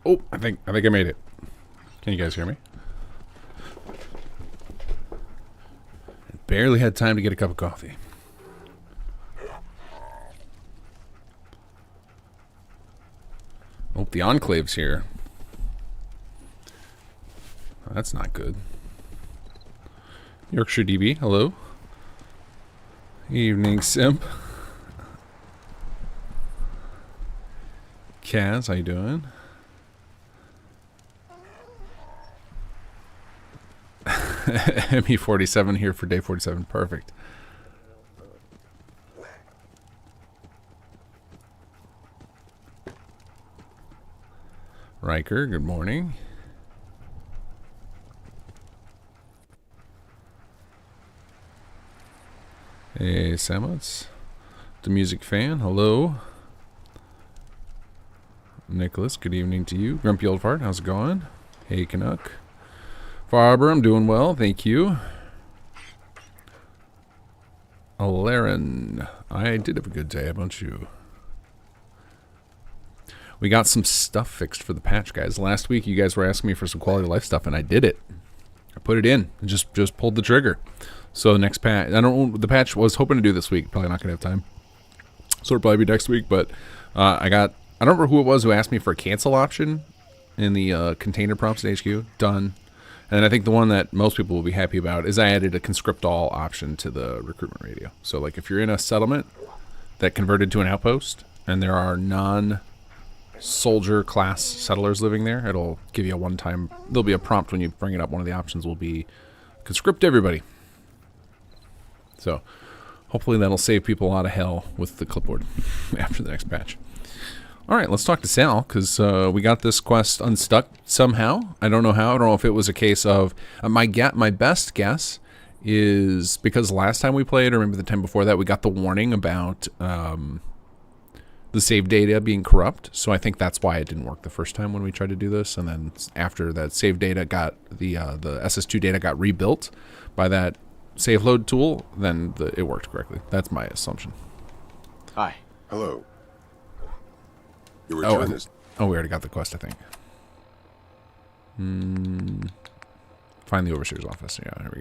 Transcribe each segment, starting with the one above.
Oh, I think I made it. Can you guys hear me? Barely had time to get a cup of coffee. Oh, the Enclave's here. Oh, that's not good. Yorkshire DB, hello. Evening, Simp. Kaz, how you doing? ME47 here for day 47. Perfect. Riker, good morning. Hey, Samuels. The music fan, hello. Nicholas, good evening to you. Grumpy Old Fart, how's it going? Hey, Canuck. Farber, I'm doing well, thank you. Alaren, I did have a good day, how about you? We got some stuff fixed for the patch, guys. Last week, you guys were asking me for some quality of life stuff, and I did it. I put it in and just pulled the trigger. So the next patch, the patch was hoping to do this week. Probably not going to have time. So it'll probably be next week, but I don't remember who it was who asked me for a cancel option in the container prompts at HQ. Done. And I think the one that most people will be happy about is I added a conscript all option to the recruitment radio. So like if you're in a settlement that converted to an outpost and there are non-soldier class settlers living there, it'll give you a one-time, there'll be a prompt when you bring it up. One of the options will be conscript everybody. So hopefully that'll save people a lot of hell with the clipboard after the next patch. All right, let's talk to Sal, because we got this quest unstuck somehow. I don't know how. I don't know if it was a case of... my best guess is because last time we played, or maybe the time before that, we got the warning about the save data being corrupt. So I think that's why it didn't work the first time when we tried to do this. And then after that save data got... the SS2 data got rebuilt by that save load tool, then it worked correctly. That's my assumption. Hi. Hello. Your return is... Oh, we already got the quest, I think. Find the Overseer's office. Yeah, here we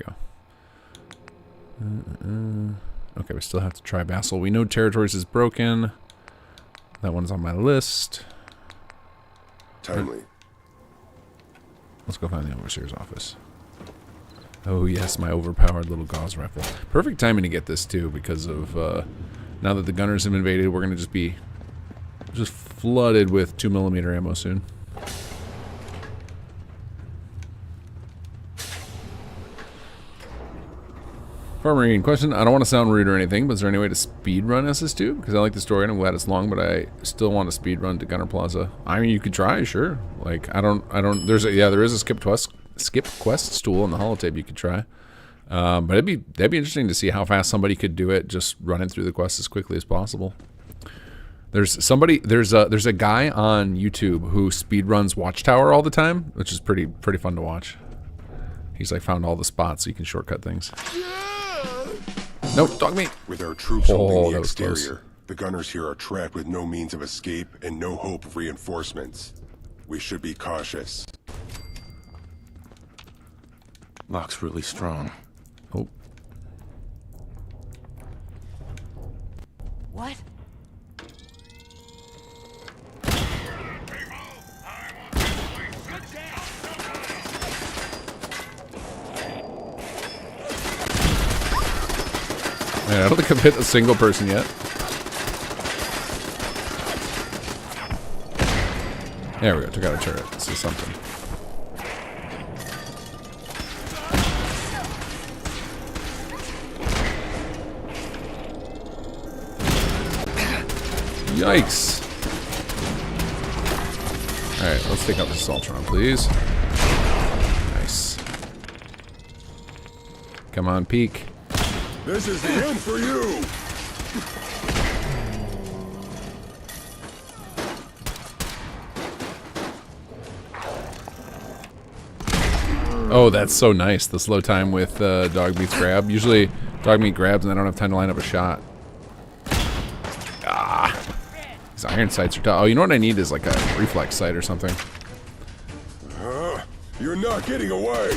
go. Okay, we still have to try Vassal. We know Territories is broken. That one's on my list. Timely. Let's go find the Overseer's office. Oh, yes, my overpowered little gauze rifle. Perfect timing to get this, too, because of... now that the gunners have invaded, we're going to just be... flooded with 2mm ammo soon. Farmarine, question. I don't want to sound rude or anything, but is there any way to speedrun SS2? Because I like the story and I'm glad it's long, but I still want to speedrun to Gunner Plaza. I mean, you could try, sure. Like, there is a skip quests tool in the holotape you could try. But that'd be interesting to see how fast somebody could do it, just running through the quest as quickly as possible. There's a guy on YouTube who speedruns Watchtower all the time, which is pretty fun to watch. He's like found all the spots so you can shortcut things. Nope, dog meat. With our troops holding the exterior, close. the gunners here are trapped with no means of escape and no hope of reinforcements. We should be cautious. Lock's really strong. Oh. What? Man, I don't think I've hit a single person yet. There we go, took out a turret. This is something. Yikes. Alright, let's take out this Saltron, please. Nice. Come on, peek. This is the end for you! Oh, that's so nice. The slow time with dog meat's grab. Usually, dog meat grabs and I don't have time to line up a shot. Ah. These iron sights are tough. Oh, you know what I need is like a reflex sight or something. You're not getting away!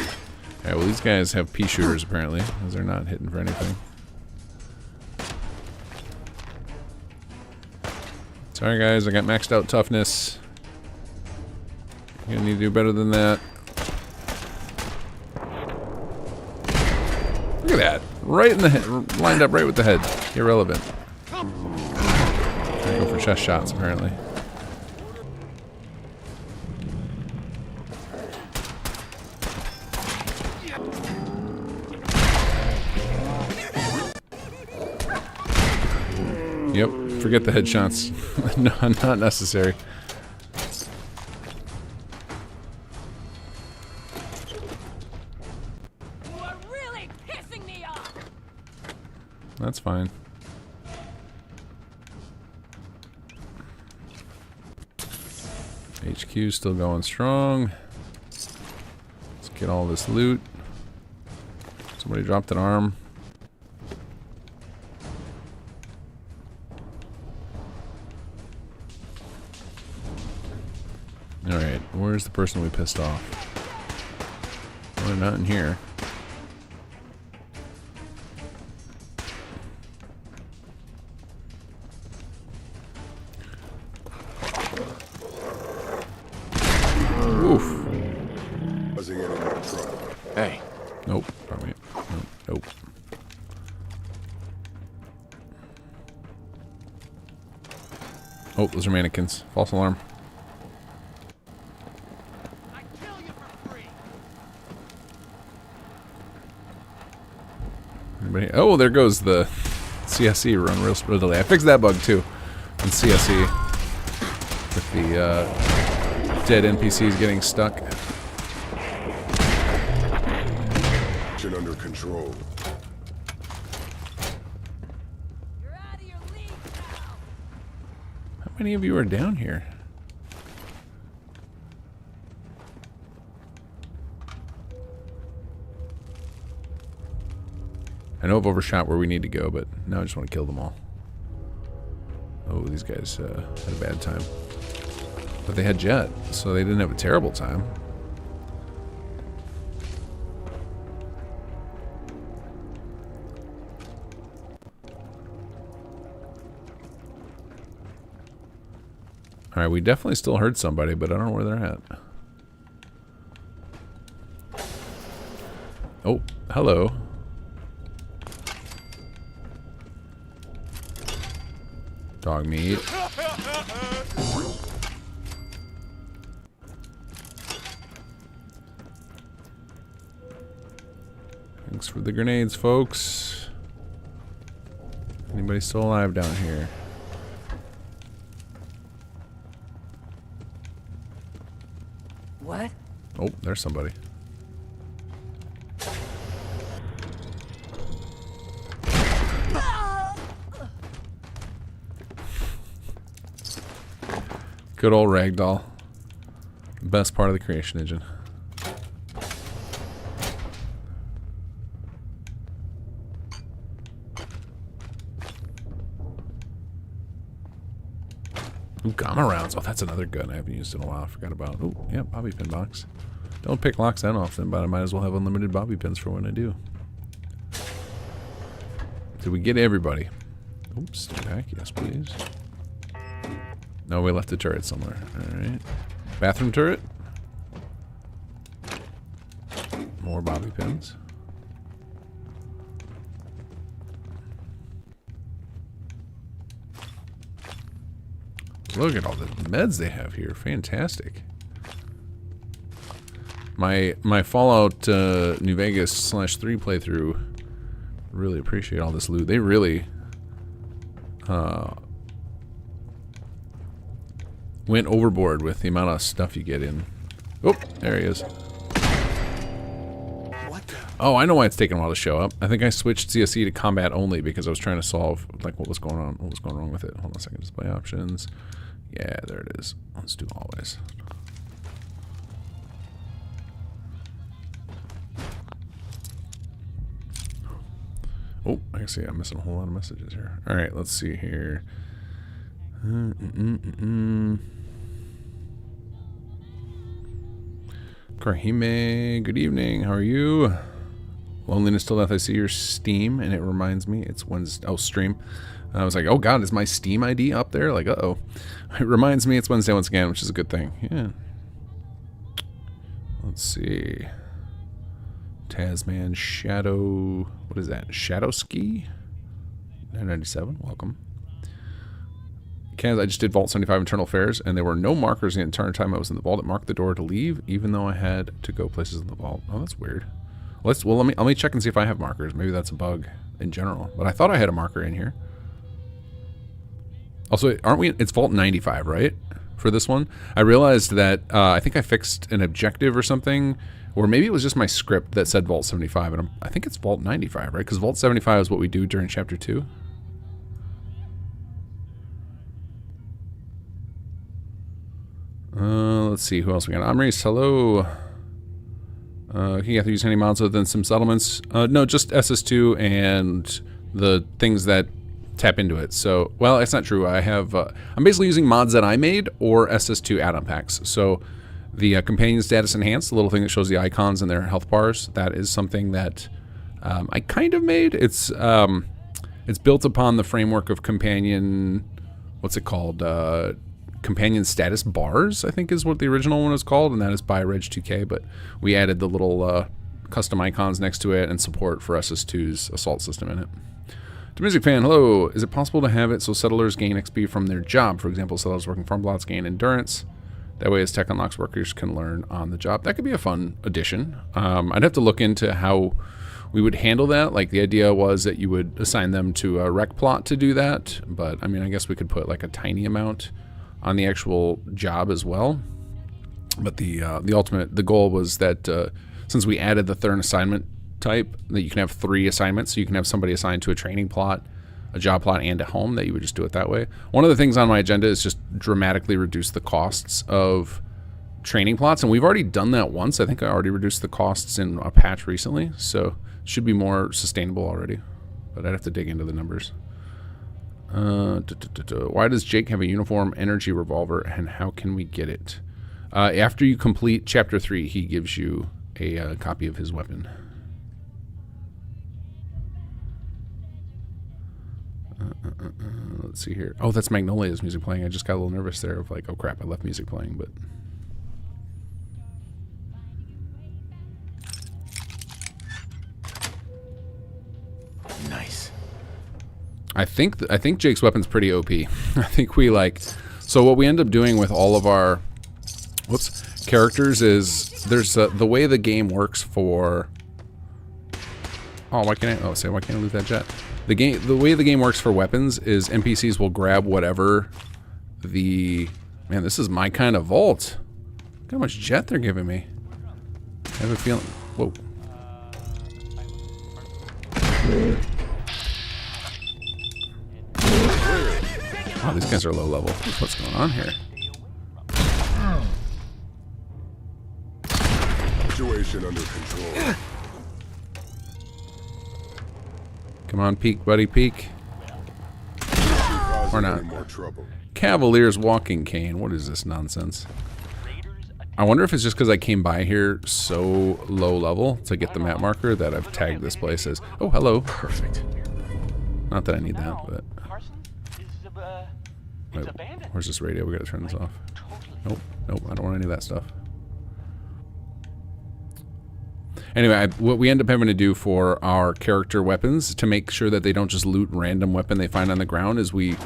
Alright, well these guys have pea shooters apparently, because they're not hitting for anything. Sorry guys, I got maxed out toughness. You're gonna need to do better than that. Look at that. Right in the head. Lined up right with the head. Irrelevant. Gotta go for chest shots, apparently. Yep. Forget the headshots. No, not necessary. That's fine. HQ still going strong. Let's get all this loot. Somebody dropped an arm. Alright, where's the person we pissed off? Well, they're not in here. Hey. Nope. Probably. Nope. Oh, those are mannequins. False alarm. I kill you for free. Anybody? Oh, there goes the CSE run real speedily. I fixed that bug too in CSE with the dead NPCs getting stuck. Under control. You're out of your league now. How many of you are down here? I know I've overshot where we need to go, but now I just want to kill them all. Oh, these guys had a bad time. But they had jet, so they didn't have a terrible time. Alright, we definitely still heard somebody, but I don't know where they're at. Oh, hello. Dog meat. Thanks for the grenades, folks. Anybody still alive down here? What? Oh, there's somebody. Good old ragdoll. Best part of the creation engine. Ooh, gamma rounds. Oh, that's another gun I haven't used in a while. I forgot about. Oh, yeah, bobby pin box. Don't pick locks that often, but I might as well have unlimited bobby pins for when I do. Did we get everybody? Oops, stay back. Yes, please. No, we left the turret somewhere. Alright. Bathroom turret. More bobby pins. Look at all the meds they have here. Fantastic. My Fallout New Vegas /3 playthrough. Really appreciate all this loot. They really went overboard with the amount of stuff you get in. Oh, there he is. What the? Oh, I know why it's taking a while to show up. I think I switched CSE to combat only because I was trying to solve like what was going wrong with it. Hold on a second. Display options. Yeah, there it is. Let's do always. Oh, I can see I'm missing a whole lot of messages here. All right, let's see here. Krahime, good evening. How are you? Loneliness till death. I see your Steam, and it reminds me it's Wednesday. Oh, stream. I was like, oh god, is my Steam ID up there? Like, uh-oh. It reminds me it's Wednesday once again, which is a good thing. Yeah. Let's see. Tasman Shadow. What is that? Shadow Ski? 997. Welcome. Kaz, I just did Vault 75 internal affairs, and there were no markers the entire time I was in the vault. It marked the door to leave, even though I had to go places in the vault. Oh, that's weird. Let me check and see if I have markers. Maybe that's a bug in general. But I thought I had a marker in here. Also, aren't we? It's Vault 95, right? For this one, I realized that I think I fixed an objective or something, or maybe it was just my script that said Vault 75, and I think it's Vault 95, right? Because Vault 75 is what we do during Chapter 2. Let's see, who else we got? Amris, hello. Can you use any mods other than some settlements? No, just SS2 and the things that tap into it. So, well, it's not true. I have, I'm basically using mods that I made or SS2 add-on packs. So the companion status enhanced, the little thing that shows the icons and their health bars, that is something that I kind of made. It's built upon the framework of companion, what's it called? Companion status bars, I think is what the original one was called, and that is by Reg2K, but we added the little custom icons next to it and support for SS2's assault system in it. To Music Fan, hello. Is it possible to have it so settlers gain XP from their job? For example, settlers working farm plots gain endurance. That way, as tech unlocks, workers can learn on the job. That could be a fun addition. I'd have to look into how we would handle that. Like, the idea was that you would assign them to a rec plot to do that, but I mean, I guess we could put like a tiny amount on the actual job as well. But the goal was that since we added the third assignment type, that you can have 3 assignments, so you can have somebody assigned to a training plot, a job plot, and a home, that you would just do it that way. One of the things on my agenda is just dramatically reduce the costs of training plots, and we've already done that once. I think I already reduced the costs in a patch recently, so it should be more sustainable already, but I'd have to dig into the numbers. Why does Jake have a uniform energy revolver, and how can we get it? After you complete Chapter 3, he gives you a copy of his weapon. Let's see here. Oh, that's Magnolia's music playing. I just got a little nervous there of like, oh crap, I left music playing, but... Nice. I think Jake's weapon's pretty OP. I think we like... So what we end up doing with all of our... characters is... There's the way the game works for... Oh, why can't I... Oh, say, why can't I lose that jet? The way the game works for weapons is NPCs will grab whatever the... Man, this is my kind of vault. Look how much jet they're giving me. I have a feeling... Whoa. Oh, these guys are low level. What's going on here? Situation under control. Come on, peek, buddy, peek. Or not. More trouble. Cavalier's walking cane. What is this nonsense? I wonder if it's just because I came by here so low level to get the map marker that I've tagged this place as... Oh, hello. Perfect. Not that I need that, but... Wait, where's this radio? We gotta turn this off. Nope, nope, I don't want any of that stuff. Anyway, what we end up having to do for our character weapons to make sure that they don't just loot random weapon they find on the ground is we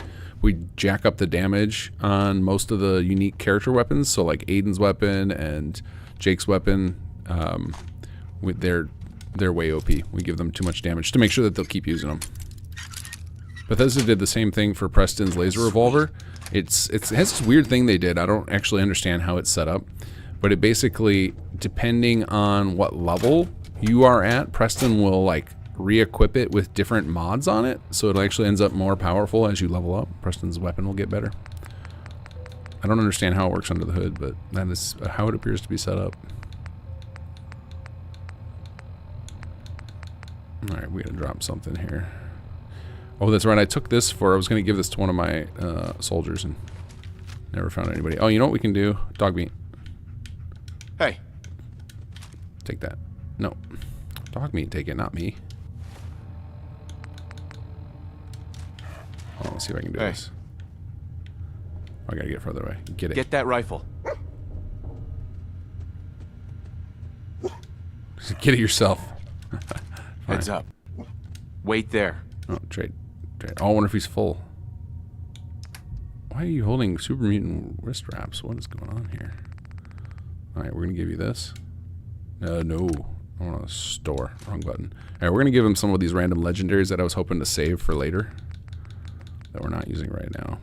jack up the damage on most of the unique character weapons. So like Aiden's weapon and Jake's weapon, they're way OP. We give them too much damage to make sure that they'll keep using them. Bethesda did the same thing for Preston's laser revolver. It has this weird thing they did. I don't actually understand how it's set up, but it basically, depending on what level you are at, Preston will like re-equip it with different mods on it, so it actually ends up more powerful as you level up. Preston's weapon will get better. I don't understand how it works under the hood, but that is how it appears to be set up. Alright, we gotta drop something here. Oh, that's right, I took this I was gonna give this to one of my soldiers and never found anybody. Oh, you know what we can do? Dog meat. Hey. Take that. No. Dog meat, take it, not me. Oh, let's see if I can do this. Oh, I gotta get further away. Get it. Get that rifle. Get it yourself. Heads up. Wait there. Oh, trade. Oh, I wonder if he's full. Why are you holding super mutant wrist wraps? What is going on here? Alright, we're gonna give you this. No. I want to store. Wrong button. Alright, we're gonna give him some of these random legendaries that I was hoping to save for later. That we're not using right now.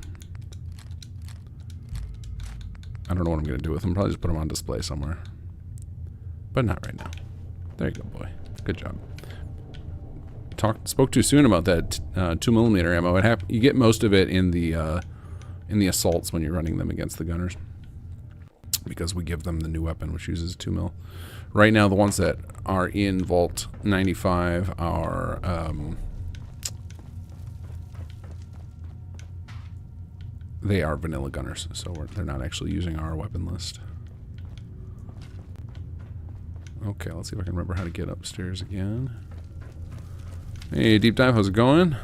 I don't know what I'm gonna do with them. Probably just put them on display somewhere. But not right now. There you go, boy. Good job. Spoke too soon about that 2mm ammo. You get most of it in the assaults when you're running them against the gunners, because we give them the new weapon which uses 2mm. Right now, the ones that are in Vault 95 are they are vanilla gunners, so they're not actually using our weapon list. Okay, let's see if I can remember how to get upstairs again. Hey, Deep Dive, how's it going?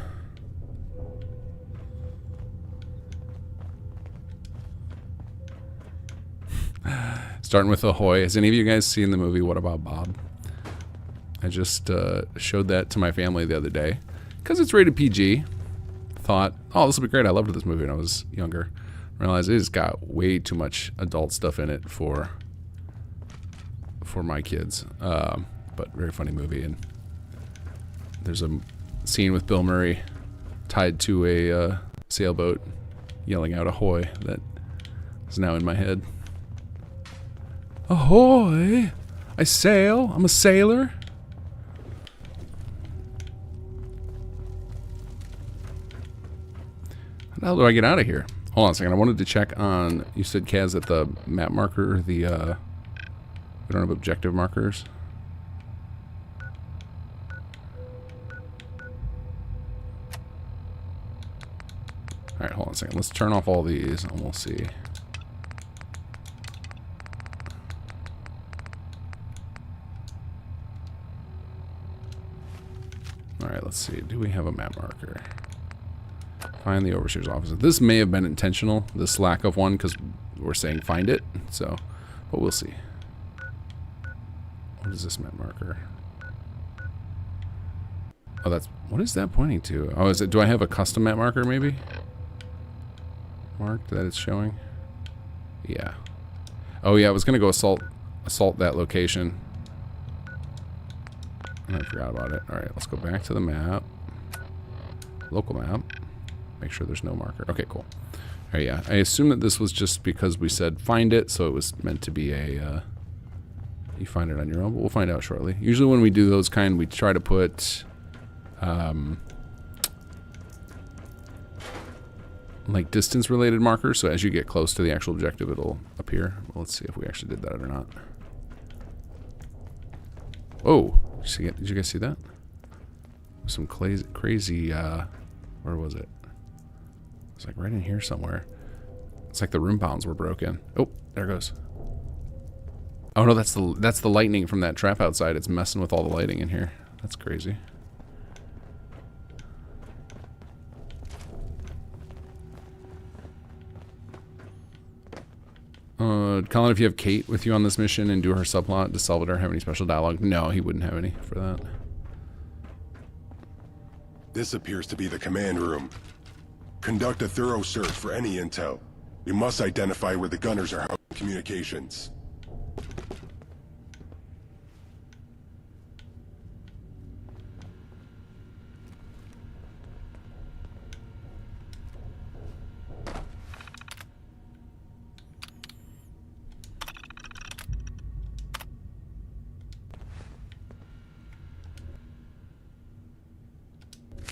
Starting with Ahoy. Has any of you guys seen the movie What About Bob? I just showed that to my family the other day. Because it's rated PG. Thought, oh, this will be great. I loved this movie when I was younger. Realized it's got way too much adult stuff in it for my kids. But very funny movie. And there's a scene with Bill Murray tied to a sailboat yelling out ahoy that is now in my head. Ahoy! I sail. I'm a sailor. How the hell do I get out of here? Hold on a second. I wanted to check on... You said, Kaz, that the map marker, we don't have objective markers. Alright, hold on a second. Let's turn off all these and we'll see. Alright, let's see. Do we have a map marker? Find the Overseer's office. This may have been intentional, this lack of one, because we're saying find it. So, but we'll see. What is this map marker? Oh, that's... What is that pointing to? Oh, is it... Do I have a custom map marker, maybe? Marked that it's showing? Yeah. Oh, yeah, I was going to go assault that location. And I forgot about it. Alright, let's go back to the map. Local map. Make sure there's no marker. Okay, cool. Alright, yeah. I assume that this was just because we said find it, so it was meant to be a... you find it on your own, but we'll find out shortly. Usually when we do those kind, we try to put... like distance-related markers, so as you get close to the actual objective, it'll appear. Well, let's see if we actually did that or not. Oh! Did you guys see that? Some crazy, where was it? It's like right in here somewhere. It's like the room bounds were broken. Oh, there it goes. Oh no, that's the lightning from that trap outside. It's messing with all the lighting in here. That's crazy. Colin, if you have Kate with you on this mission and do her subplot, does Salvador have any special dialogue? No, he wouldn't have any for that. This appears to be the command room. Conduct a thorough search for any intel. We must identify where the gunners are housing communications.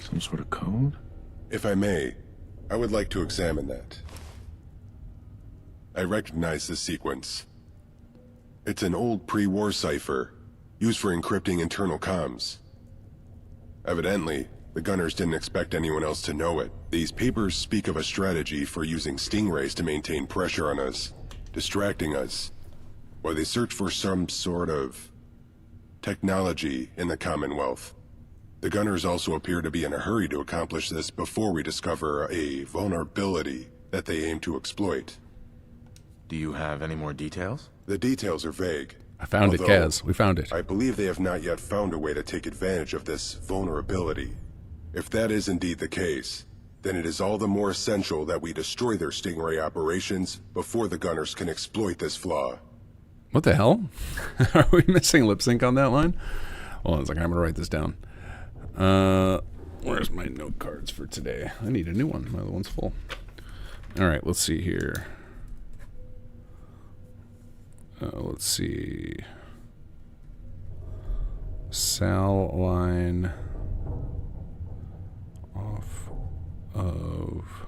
Some sort of code? If I may, I would like to examine that. I recognize this sequence. It's an old pre-war cipher, used for encrypting internal comms. Evidently, the gunners didn't expect anyone else to know it. These papers speak of a strategy for using stingrays to maintain pressure on us, distracting us, while they search for some sort of technology in the Commonwealth. The gunners also appear to be in a hurry to accomplish this before we discover a vulnerability that they aim to exploit. Do you have any more details? The details are vague. I found it, Although, Kaz. We found it. I believe they have not yet found a way to take advantage of this vulnerability. If that is indeed the case, then it is all the more essential that we destroy their Stingray operations before the gunners can exploit this flaw. What the hell? Are we missing lip sync on that line? Hold on a second. I'm going to write this down. Where's my note cards for today? I need a new one. My other one's full. All right, let's see here. Let's see. Sal line off of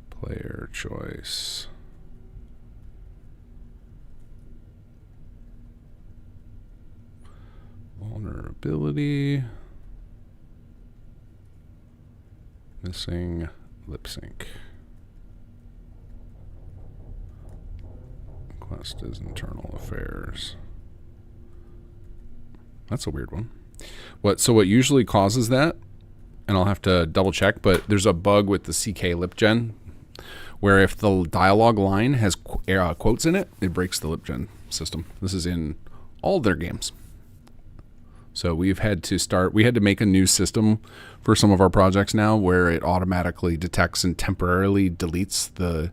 player choice. Vulnerability. Missing lip sync. Quest is internal affairs. That's a weird one. So what usually causes that, and I'll have to double check, but there's a bug with the CK lip gen where if the dialogue line has quotes in it, it breaks the lip gen system. This is in all their games. So we had to make a new system for some of our projects now where it automatically detects and temporarily deletes the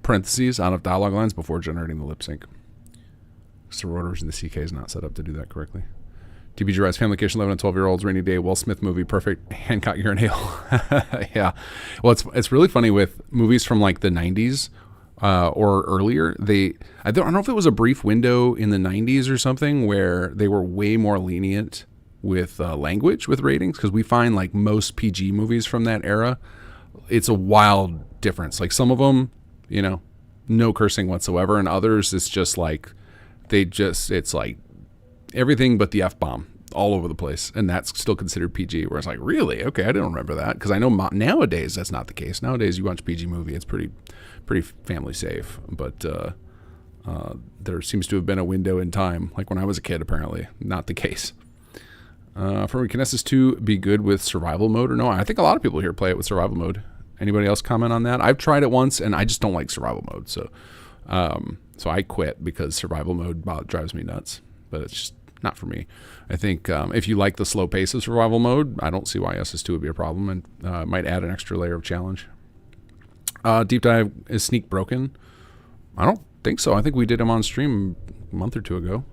parentheses out of dialogue lines before generating the lip sync. So rotors in the CK is not set up to do that correctly. TBG Rise, Family Vacation, 11 and 12-year-olds, rainy day, Will Smith movie, perfect, Hancock urinal. Yeah. Well, it's really funny with movies from like the 90s or earlier. I don't know if it was a brief window in the 90s or something where they were way more lenient with language with ratings, because we find like most PG movies from that era, it's a wild difference. Like some of them, no cursing whatsoever, and others it's just like it's like everything but the F-bomb all over the place, and that's still considered PG, where it's like, really? Okay, I didn't remember that, because I know nowadays that's not the case. Nowadays you watch PG movie, it's pretty family safe, but there seems to have been a window in time, like when I was a kid, apparently not the case. For me, can SS2 be good with survival mode or no? I think a lot of people here play it with survival mode. Anybody else comment on that? I've tried it once, and I just don't like survival mode, so I quit because survival mode drives me nuts, but it's just not for me. I think if you like the slow pace of survival mode, I don't see why SS2 would be a problem, and might add an extra layer of challenge. Deep dive, is Sneak broken? I don't think so. I think we did him on stream a month or two ago.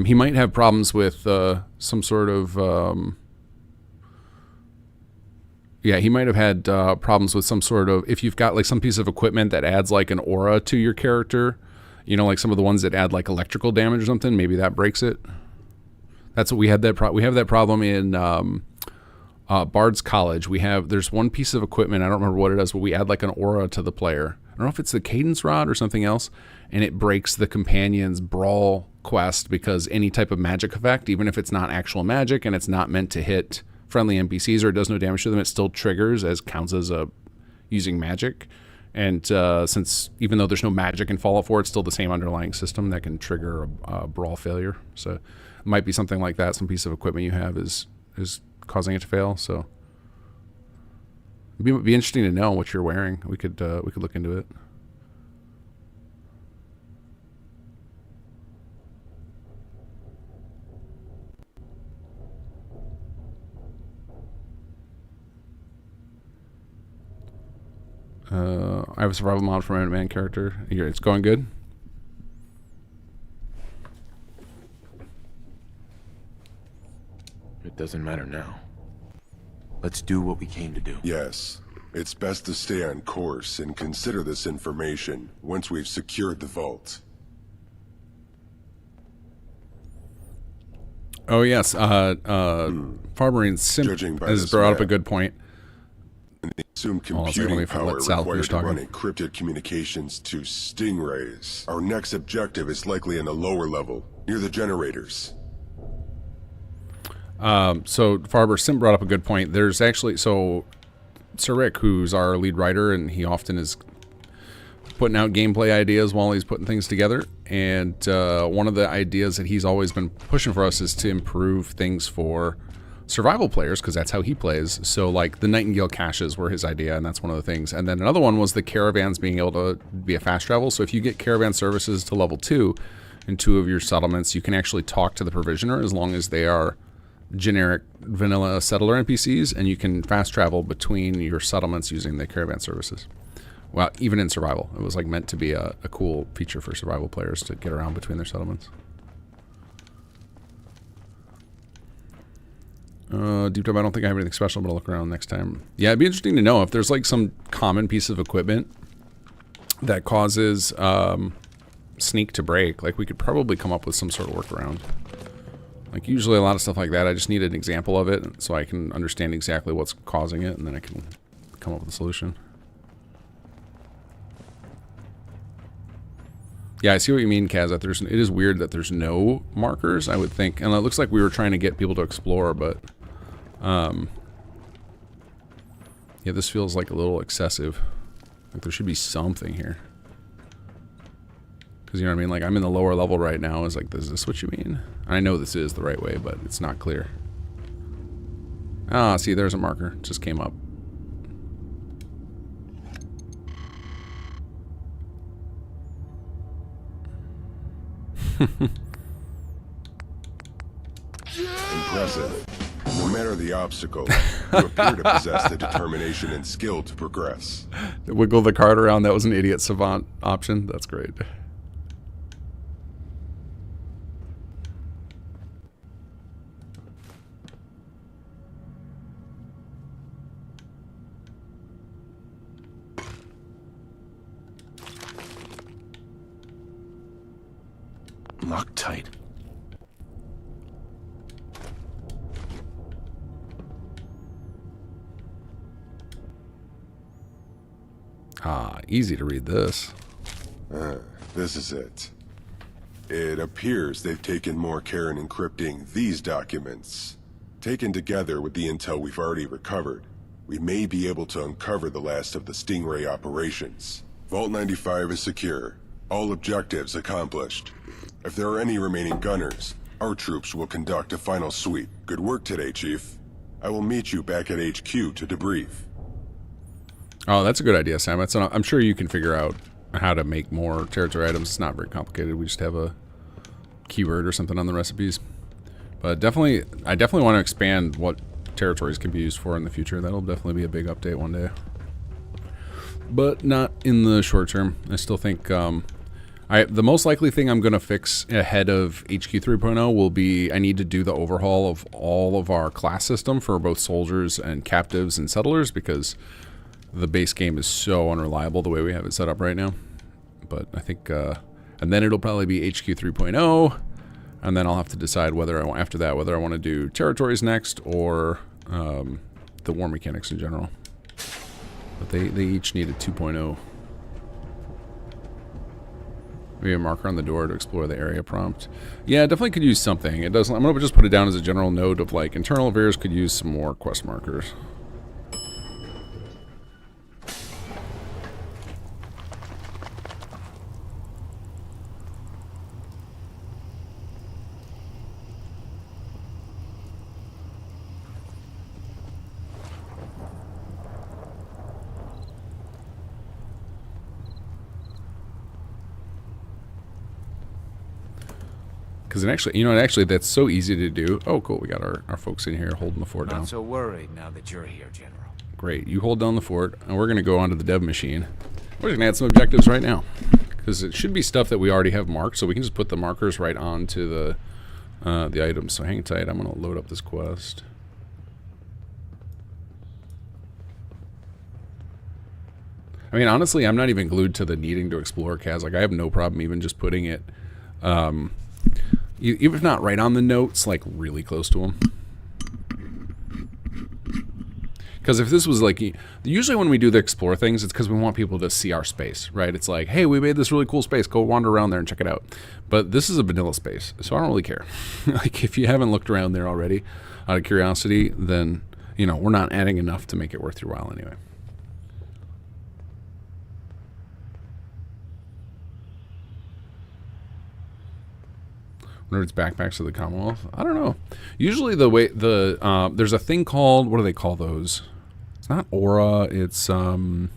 He might have problems with some sort of... he might have had problems with some sort of... If you've got like some piece of equipment that adds like an aura to your character, like some of the ones that add like electrical damage or something, maybe that breaks it. That's what we had we have that problem in Bard's College. There's one piece of equipment, I don't remember what it is, but we add like an aura to the player. I don't know if it's the cadence rod or something else, and it breaks the companion's brawl quest, because any type of magic effect, even if it's not actual magic and it's not meant to hit friendly NPCs or it does no damage to them, it still triggers as counts as using magic. And since even though there's no magic in Fallout 4, it's still the same underlying system that can trigger a brawl failure. So it might be something like that. Some piece of equipment you have is causing it to fail. So it'd be interesting to know what you're wearing. We could look into it. I have a survival mod for my main character. It's going good. It doesn't matter now. Let's do what we came to do. Yes. It's best to stay on course and consider this information once we've secured the vault. Oh, yes. Farmarine Simp has brought up a good point. The assumed computing power required to run encrypted communications to Stingrays. Our next objective is likely in the lower level, near the generators. So Farber Sim brought up a good point. There's actually, Sir Rick, who's our lead writer, and he often is putting out gameplay ideas while he's putting things together. And one of the ideas that he's always been pushing for us is to improve things for survival players, because that's how he plays. So like the Nightingale caches were his idea, and that's one of the things. And then another one was the caravans being able to be a fast travel. So if you get caravan services to level 2 in 2 of your settlements, you can actually talk to the provisioner as long as they are generic vanilla settler NPCs, and you can fast travel between your settlements using the caravan services. Well, even in survival, it was like meant to be a cool feature for survival players to get around between their settlements. Deep dive, I don't think I have anything special, but I'll look around next time. Yeah, it'd be interesting to know if there's like some common piece of equipment that causes sneak to break. Like we could probably come up with some sort of workaround. Like usually a lot of stuff like that, I just need an example of it so I can understand exactly what's causing it, and then I can come up with a solution. Yeah, I see what you mean, Kaz. That it is weird that there's no markers, I would think. And it looks like we were trying to get people to explore, but yeah, this feels like a little excessive. Like there should be something here. Because you know what I mean? Like I'm in the lower level right now. Is like, is this what you mean? I know this is the right way, but it's not clear. Ah, see, there's a marker. It just came up. Impressive. No matter the obstacle, you appear to possess the determination and skill to progress. Wiggle the card around. That was an idiot savant option. That's great. Loctite. Ah, easy to read this. This is it. It appears they've taken more care in encrypting these documents. Taken together with the intel we've already recovered, we may be able to uncover the last of the Stingray operations. Vault 95 is secure. All objectives accomplished. If there are any remaining gunners, our troops will conduct a final sweep. Good work today, Chief. I will meet you back at HQ to debrief. Oh, that's a good idea, Sam. I'm sure you can figure out how to make more territory items. It's not very complicated. We just have a keyword or something on the recipes. But I definitely want to expand what territories can be used for in the future. That'll definitely be a big update one day. But not in the short term. I still think the most likely thing I'm going to fix ahead of HQ 3.0 will be I need to do the overhaul of all of our class system for both soldiers and captives and settlers, because the base game is so unreliable the way we have it set up right now. But I think, and then it'll probably be HQ 3.0, and then I'll have to decide whether I want, after that, whether I want to do territories next or the war mechanics in general. But they each need a 2.0. Maybe a marker on the door to explore the area prompt. Yeah, definitely could use something. It doesn't. I'm gonna just put it down as a general note of like internal affairs could use some more quest markers. Because it actually, actually that's so easy to do. Oh, cool. We got our folks in here holding the fort down. Not so worried now that you're here, General. Great. You hold down the fort, and we're going to go onto the dev machine. We're just going to add some objectives right now. Because it should be stuff that we already have marked, so we can just put the markers right onto the items. So hang tight. I'm going to load up this quest. I mean, honestly, I'm not even glued to the needing to explore, Kaz. Like, I have no problem even just putting it... even if not right on the notes, like really close to them. Because if this was like, usually when we do the explore things, it's because we want people to see our space, right? It's like, hey, we made this really cool space. Go wander around there and check it out. But this is a vanilla space, so I don't really care. Like, if you haven't looked around there already, out of curiosity, then, we're not adding enough to make it worth your while anyway. Wonder if it's backpacks of the Commonwealth. I don't know. Usually the way there's a thing called, what do they call those? It's not aura. It's trying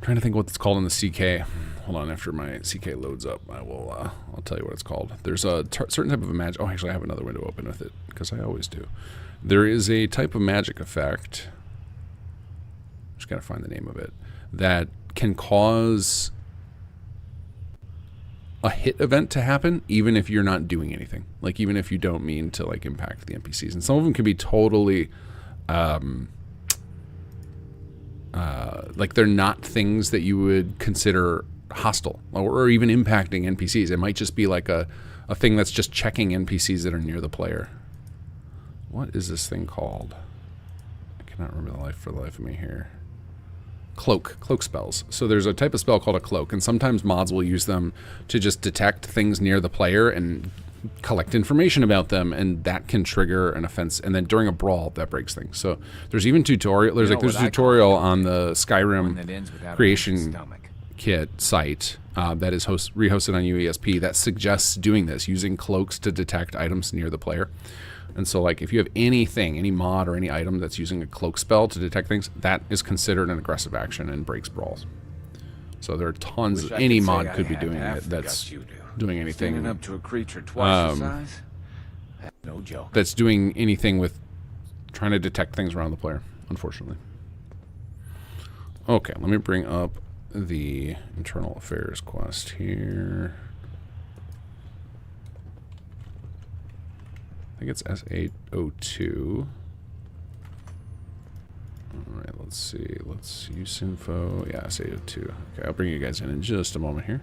to think what it's called in the CK. Hold on, after my CK loads up, I'll tell you what it's called. There's a certain type of a magic. Oh, actually, I have another window open with it because I always do. There is a type of magic effect. Just gotta find the name of it, that can cause a hit event to happen even if you're not doing anything, like even if you don't mean to like impact the NPCs. And some of them can be totally like they're not things that you would consider hostile or even impacting NPCs. It might just be like a thing that's just checking NPCs that are near the player. What is this thing called? I cannot remember for the life of me here. Cloak spells. So there's a type of spell called a cloak, and sometimes mods will use them to just detect things near the player and collect information about them, and that can trigger an offense. And then during a brawl, that breaks things. So there's even tutorial. There's there's a tutorial on the Skyrim creation kit site that is rehosted on UESP that suggests doing this, using cloaks to detect items near the player. And so, like, if you have anything, any mod or any item that's using a cloak spell to detect things, that is considered an aggressive action and breaks brawls. So there are tons. Any mod could be doing it. That's doing anything. Standing up to a creature twice your size? No joke. That's doing anything with trying to detect things around the player, unfortunately. Okay, let me bring up the internal affairs quest here. I think it's S802. Alright, let's see. Let's use info. Yeah, S802. Okay, I'll bring you guys in just a moment here.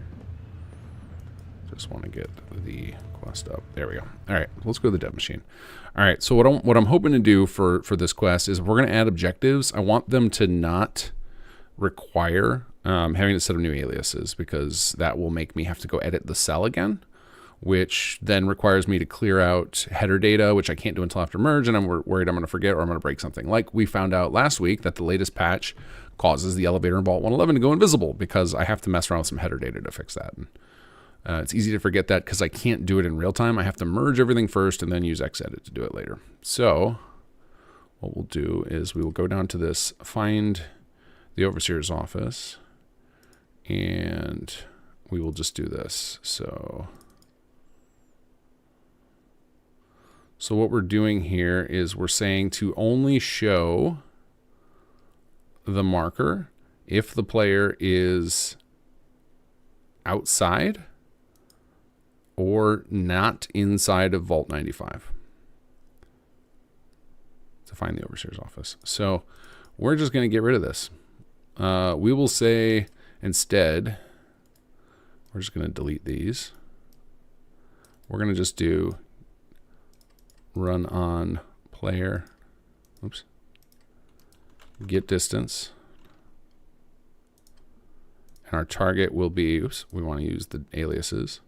Just want to get the quest up. There we go. Alright, let's go to the dev machine. Alright, so what I'm hoping to do for this quest is we're going to add objectives. I want them to not require having to set up new aliases, because that will make me have to go edit the cell again, which then requires me to clear out header data, which I can't do until after merge, and I'm worried I'm going to forget or I'm going to break something. Like we found out last week that the latest patch causes the elevator in Vault 111 to go invisible because I have to mess around with some header data to fix that. And, it's easy to forget that because I can't do it in real time. I have to merge everything first and then use Xedit to do it later. So what we'll do is we will go down to this, find the Overseer's office, and we will just do this. So what we're doing here is we're saying to only show the marker if the player is outside or not inside of Vault 95 to find the Overseer's office. So we're just going to get rid of this. We will say instead, we're just going to delete these. We're going to just do run on player, oops, get distance, and our target will be, oops, we want to use the aliases.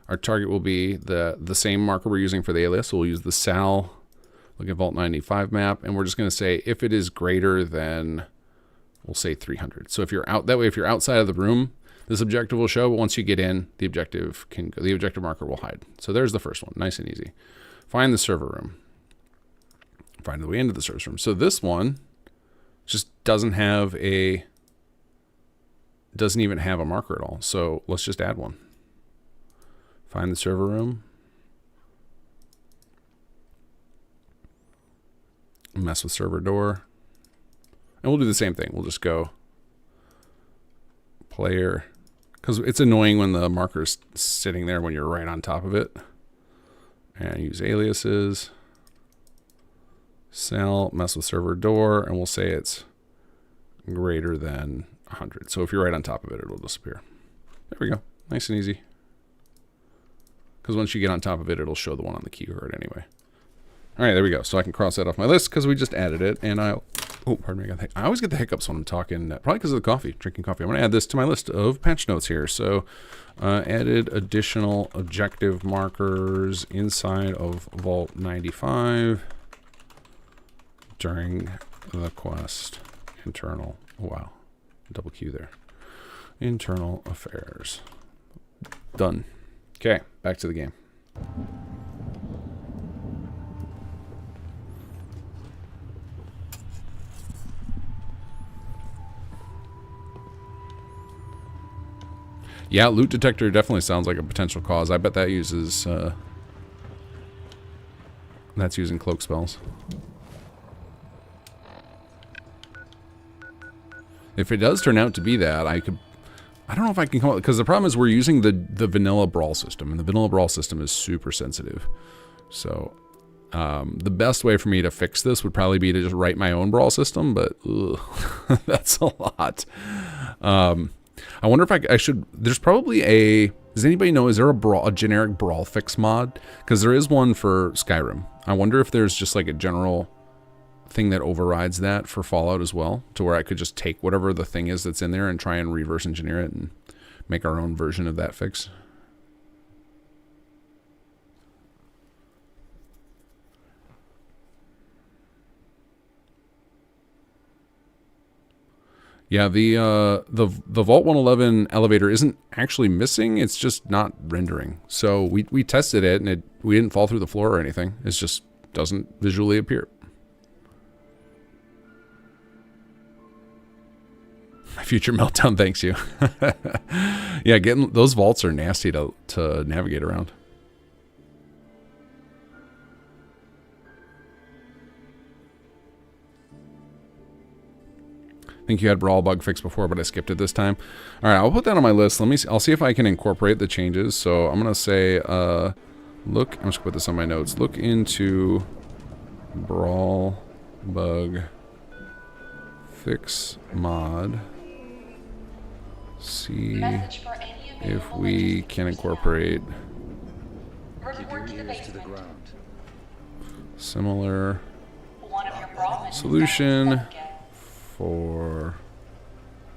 Our target will be the same marker we're using for the alias, so we'll use the Sal, look at Vault 95 map, and we're just going to say if it is greater than, we'll say 300. So if you're out, that way if you're outside of the room, this objective will show, but once you get in, the objective marker will hide. So there's the first one, nice and easy. Find the server room. Find the way into the server room. So this one just doesn't even have a marker at all. So let's just add one. Find the server room. Mess with server door. And we'll do the same thing. We'll just go player, because it's annoying when the marker's sitting there when you're right on top of it. And use aliases. Cell, mess with server door, and we'll say it's greater than 100. So if you're right on top of it, it'll disappear. There we go. Nice and easy. Because once you get on top of it, it'll show the one on the keyboard anyway. All right, there we go. So I can cross that off my list because we just added it. And I pardon me. I always get the hiccups when I'm talking, probably because of the coffee, drinking coffee. I'm going to add this to my list of patch notes here. So added additional objective markers inside of Vault 95 during the quest internal. Oh, wow. Double Q there. Internal affairs. Done. Okay, back to the game. Yeah, loot detector definitely sounds like a potential cause. I bet that uses, that's using cloak spells. If it does turn out to be that, I don't know if I can come up, because the problem is we're using the vanilla brawl system, and the vanilla brawl system is super sensitive. So, the best way for me to fix this would probably be to just write my own brawl system, but ugh, that's a lot. I wonder if I should, there's probably does anybody know, is there a generic brawl fix mod? Because there is one for Skyrim. I wonder if there's just like a general thing that overrides that for Fallout as well, to where I could just take whatever the thing is that's in there and try and reverse engineer it and make our own version of that fix. Yeah, the Vault 111 elevator isn't actually missing, it's just not rendering. So we tested it and we didn't fall through the floor or anything. It just doesn't visually appear. My future meltdown thanks you. Yeah, getting those vaults are nasty to navigate around. I think you had brawl bug fix before, but I skipped it this time. All right, I'll put that on my list. I'll see if I can incorporate the changes. So I'm gonna say, I'm just gonna put this on my notes. Look into brawl bug fix mod. See if we can incorporate similar solution for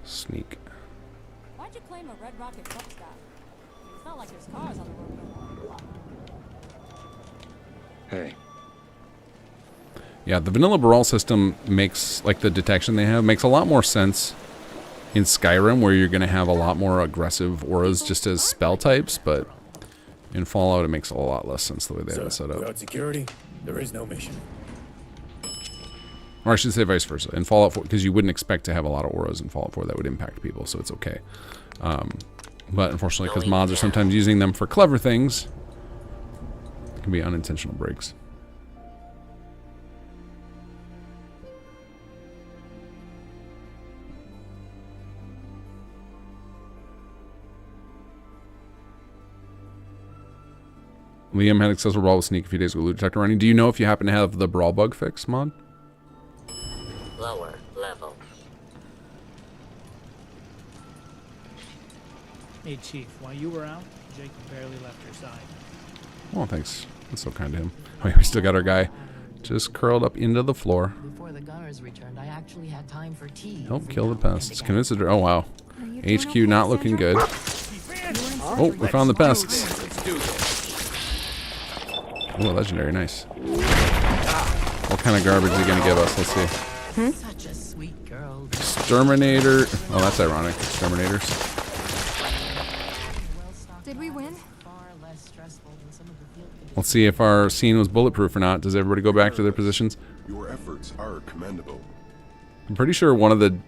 sneak. Why'd you claim a red rocket truck stop? It's not like there's cars on the road no more. Hey. Yeah, the vanilla brawl system makes, like the detection they have, makes a lot more sense in Skyrim, where you're going to have a lot more aggressive auras just as spell types, but in Fallout it makes a lot less sense the way they have it set up. Without security, there is no mission. Or I should say vice versa. In Fallout 4, because you wouldn't expect to have a lot of auras in Fallout 4 that would impact people, so it's okay. But unfortunately, because mods are sometimes using them for clever things, it can be unintentional breaks. Liam had accessible brawl with sneak a few days ago. Loot detector running. Do you know if you happen to have the brawl bug fix mod? Lower level. Hey, Chief, while you were out, Jacob barely left your side. Oh, thanks. That's so kind of him. Oh, yeah, we still got our guy just curled up into the floor. Before the gunners returned, I actually had time for tea. Help kill the pests. Convince the... Oh, wow. HQ not looking good. Oh, we found the pests. Oh, legendary. Nice. What kind of garbage are you going to give us? Let's see. Such a sweet girl. Exterminator. Oh, that's ironic. Exterminators. Did we win? Far less stressful than some of the field conditions. Let's see if our scene was bulletproof or not. Does everybody go back to their positions? Your efforts are commendable. I'm pretty sure one of the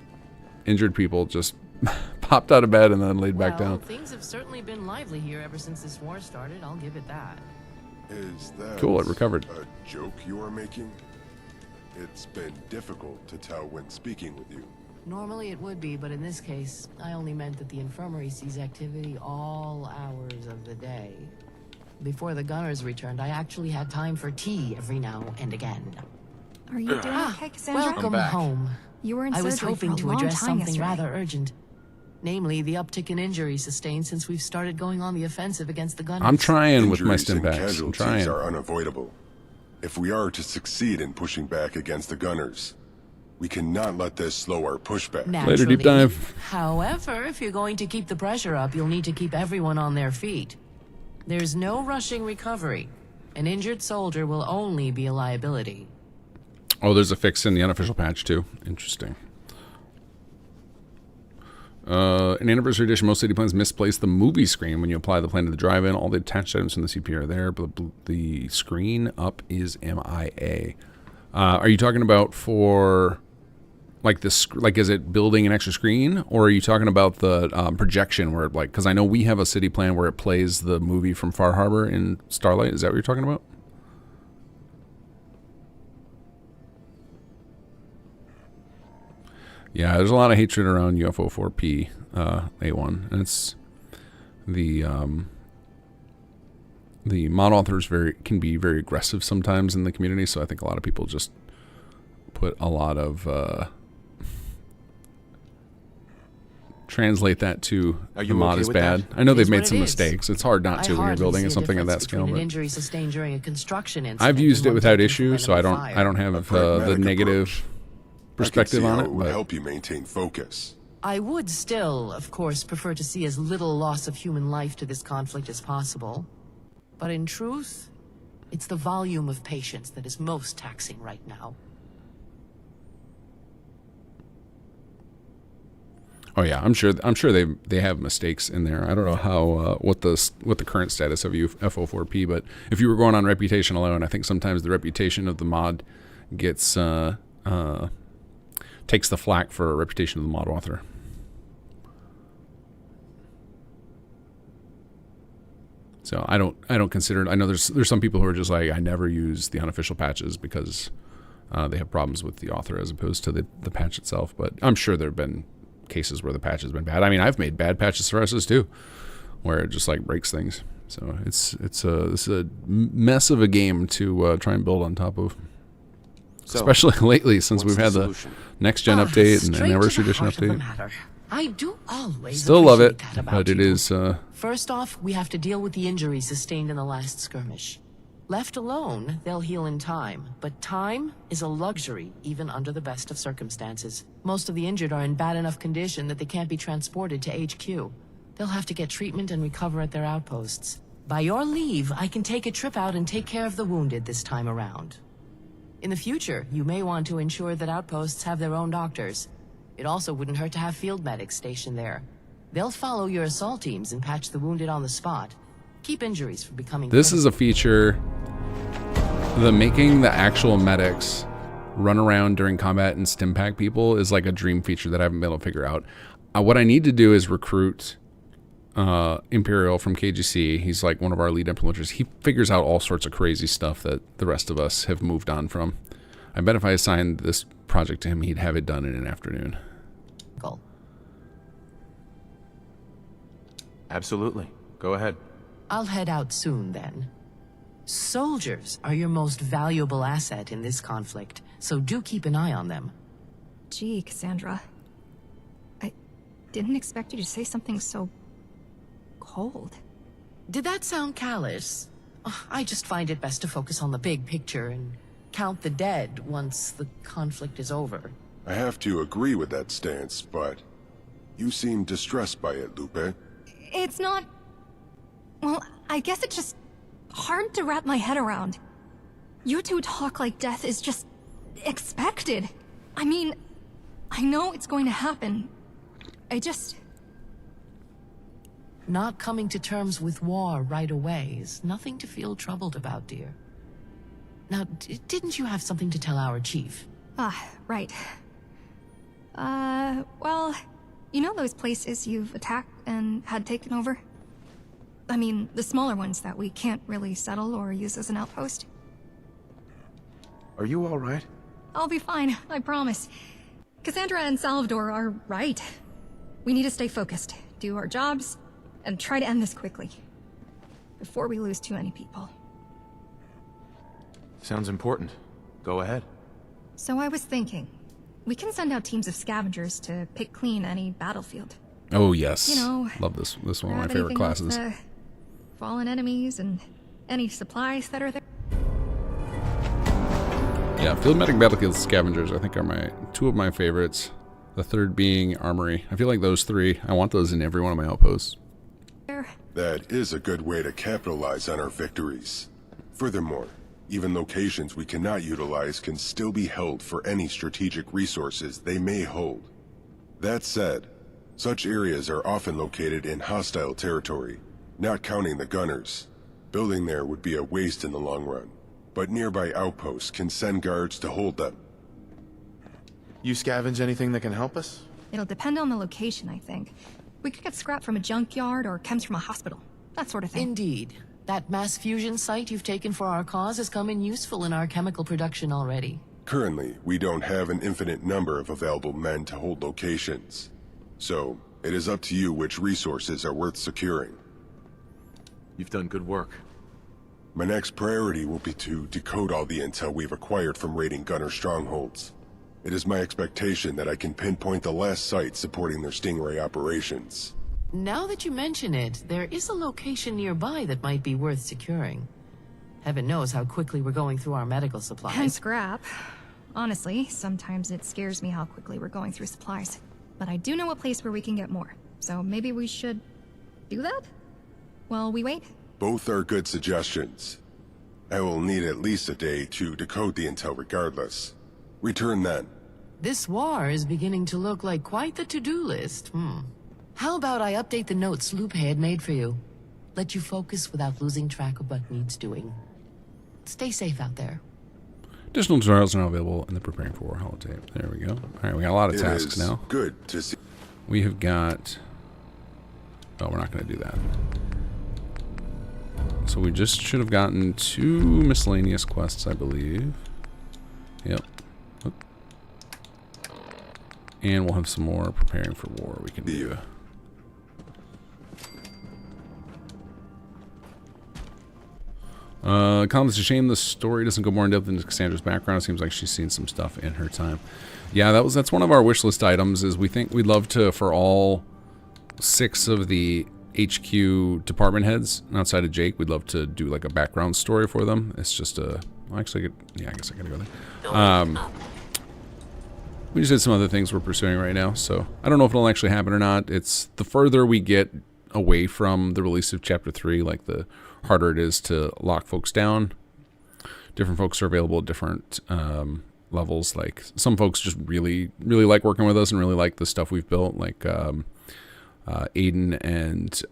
injured people just popped out of bed and then laid back down. Things have certainly been lively here ever since this war started. I'll give it that. Is that Cool, it recovered. a joke you are making? It's been difficult to tell when speaking with you. Normally it would be, but in this case, I only meant that the infirmary sees activity all hours of the day. Before the gunners returned, I actually had time for tea every now and again. Are you doing okay, Cassandra? Welcome home. You were in I was surgery hoping for a to long address time something yesterday. rather urgent. Namely, the uptick in injuries sustained since we've started going on the offensive against the gunners. I'm trying with my Injuries stim and packs. I'm casualties trying. are unavoidable. If we are to succeed in pushing back against the gunners, we cannot let this slow our pushback. Later, deep dive. However, if you're going to keep the pressure up, you'll need to keep everyone on their feet. There's no rushing recovery. An injured soldier will only be a liability. Oh, there's a fix in the unofficial patch too. Interesting. In Anniversary Edition, most city plans misplace the movie screen when you apply the plan to the drive-in. All the attached items from the CP are there, but the screen up is MIA. Are you talking about for like this? Like, is it building an extra screen, or are you talking about the projection where it, like? Because I know we have a city plan where it plays the movie from Far Harbor in Starlight. Is that what you're talking about? Yeah, there's a lot of hatred around UFO 4P A1, and it's the mod authors can be very aggressive sometimes in the community. So I think a lot of people just put a lot of translate that to the mod is bad. I know they've made some mistakes. It's hard not to when you're building something of that scale. An But injury sustained during a construction incident I've used it without taken issue, so I don't have the pragmatic negative approach. perspective I can see on how it. it would But help you maintain focus. I would still, of course, prefer to see as little loss of human life to this conflict as possible. But in truth, it's the volume of patients that is most taxing right now. oh yeah, I'm sure they have mistakes in there. I don't know how what the current status of FO4P, but if you were going on reputation alone, I think sometimes the reputation of the mod gets takes the flack for a reputation of the mod author. So I don't consider it. I know there's some people who are just like, I never use the unofficial patches because they have problems with the author as opposed to the patch itself. But I'm sure there have been cases where the patch has been bad. I mean, I've made bad patches for us too, where it just like breaks things. So it's a mess of a game to try and build on top of. So, Especially lately, since what's we've had the solution? next gen update and Straight to Anniversary the Edition heart of the update. matter. I do always Still love it, appreciate that about but it you. is. First off, we have to deal with the injuries sustained in the last skirmish. Left alone, they'll heal in time, but time is a luxury even under the best of circumstances. Most of the injured are in bad enough condition that they can't be transported to HQ. They'll have to get treatment and recover at their outposts. By your leave, I can take a trip out and take care of the wounded this time around. In the future, you may want to ensure that outposts have their own doctors. It also wouldn't hurt to have field medics stationed there. They'll follow your assault teams and patch the wounded on the spot. Keep injuries from becoming This critical. is a feature. The making the actual medics run around during combat and stim pack people is like a dream feature that I haven't been able to figure out. What I need to do is recruit Imperial from KGC. He's like one of our lead implementers. He figures out all sorts of crazy stuff that the rest of us have moved on from. I bet if I assigned this project to him, he'd have it done in an afternoon. Absolutely. Go ahead. I'll head out soon then. Soldiers are your most valuable asset in this conflict, so do keep an eye on them. Gee, Cassandra. I didn't expect you to say something so cold. Did that sound callous? I just find it best to focus on the big picture and count the dead once the conflict is over. I have to agree with that stance, but you seem distressed by it, Lupe. It's not... Well, I guess it's just hard to wrap my head around. You two talk like death is just expected. I mean, I know it's going to happen. I just... Not coming to terms with war right away is nothing to feel troubled about, dear. Now, didn't you have something to tell our chief? Ah, right. Well, you know those places you've attacked and had taken over? I mean, the smaller ones that we can't really settle or use as an outpost? Are you all right? I'll be fine, I promise. Cassandra and Salvador are right. We need to stay focused, do our jobs, and try to end this quickly. Before we lose too many people. Sounds important. Go ahead. So I was thinking, we can send out teams of scavengers to pick clean any battlefield. Oh yes, You know, love this. This is one of my grab favorite anything off classes. the fallen enemies and any supplies that are there. Yeah, field medic battlefield scavengers I think are two of my favorites. The third being armory. I feel like those three, I want those in every one of my outposts. That is a good way to capitalize on our victories. Furthermore, even locations we cannot utilize can still be held for any strategic resources they may hold. That said, Such areas are often located in hostile territory, not counting the gunners. Building there would be a waste in the long run, but nearby outposts can send guards to hold them. You scavenge anything that can help us? It'll depend on the location, I think. We could get scrap from a junkyard or chems from a hospital. That sort of thing. Indeed. That mass fusion site you've taken for our cause has come in useful in our chemical production already. Currently, we don't have an infinite number of available men to hold locations. So, it is up to you which resources are worth securing. You've done good work. My next priority will be to decode all the intel we've acquired from raiding gunner strongholds. It is my expectation that I can pinpoint the last site supporting their Stingray operations. Now that you mention it, there is a location nearby that might be worth securing. Heaven knows how quickly we're going through our medical supplies. And scrap. Honestly, sometimes it scares me how quickly we're going through supplies. But I do know a place where we can get more. So maybe we should do that? While we wait? Both are good suggestions. I will need at least a day to decode the intel regardless. Return then. This war is beginning to look like quite the to-do list. How about I update the notes Lupe had made for you? Let you focus without losing track of what needs doing. Stay safe out there. Additional tutorials are now available in the Preparing for War holotape. There we go. Alright, we got a lot of tasks now. Good to see. We have got... Oh, we're not going to do that. So we just should have gotten 2 miscellaneous quests, I believe. Yep. Oop. And we'll have some more Preparing for War we can do. It's a shame the story doesn't go more in depth into Cassandra's background. It seems like she's seen some stuff in her time. Yeah, that's one of our wish list items. Is we think we'd love to, for all 6 of the HQ department heads outside of Jake, we'd love to do like a background story for them. It's just a actually, I guess I gotta go there. We just had some other things we're pursuing right now, so I don't know if it'll actually happen or not. It's the further we get away from the release of Chapter 3, like the harder it is to lock folks down. Different folks are available at different levels. Like some folks just really like working with us and really like the stuff we've built. Like Aiden and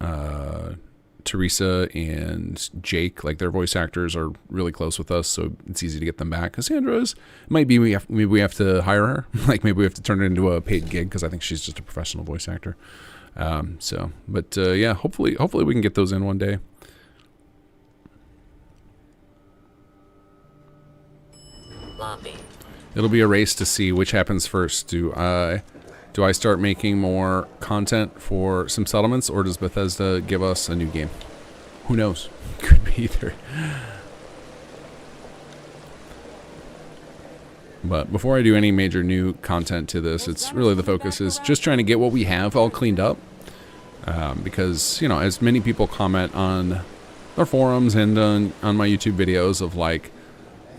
Teresa and Jake, like their voice actors are really close with us, so it's easy to get them back. Cassandra's maybe we have to hire her. Like maybe we have to turn it into a paid gig because I think she's just a professional voice actor. Yeah, hopefully we can get those in one day. Lobby. It'll be a race to see which happens first. Do I start making more content for some settlements, or does Bethesda give us a new game? Who knows? Could be either. But before I do any major new content to this, it's really the focus is just trying to get what we have all cleaned up. Because, you know, as many people comment on our forums and on my YouTube videos of like,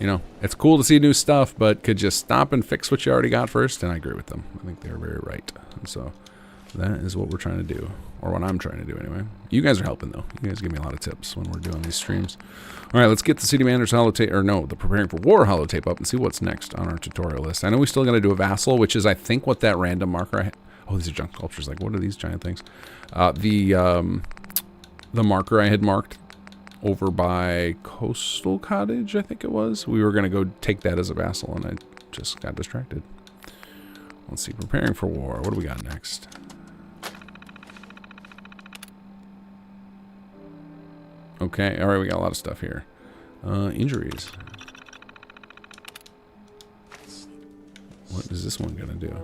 you know, it's cool to see new stuff, but could you stop and fix what you already got first? And I agree with them. I think they're very right. And so that is what we're trying to do, or what I'm trying to do anyway. You guys are helping though. You guys give me a lot of tips when we're doing these streams. All right, let's get the City Manager's holotape, or no, the Preparing for War holotape up and see what's next on our tutorial list. I know we still got to do a vassal, which is I think what that random marker. Oh, these are junk sculptures. Like, what are these giant things? The marker I had marked over by Coastal Cottage, I think it was. We were going to go take that as a vassal, and I just got distracted. Let's see, Preparing for War. What do we got next? Okay, all right, we got a lot of stuff here. Injuries. What is this one going to do?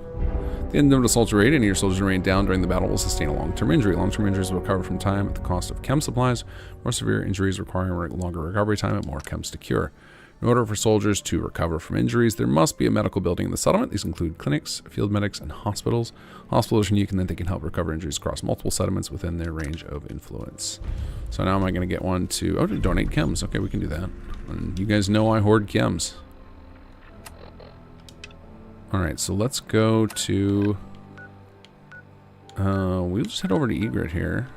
The end of the assault raid, any of your soldiers remain down during the battle will sustain a long-term injury. Long-term injuries will recover from time at the cost of chem supplies. More severe injuries requiring longer recovery time and more chems to cure. In order for soldiers to recover from injuries, there must be a medical building in the settlement. These include clinics, field medics, and hospitals. Hospitals are unique and then they can help recover injuries across multiple settlements within their range of influence. So now am I going to get one to donate chems? Okay, we can do that. And you guys know I hoard chems. Alright, so let's go to... we'll just head over to Egret here.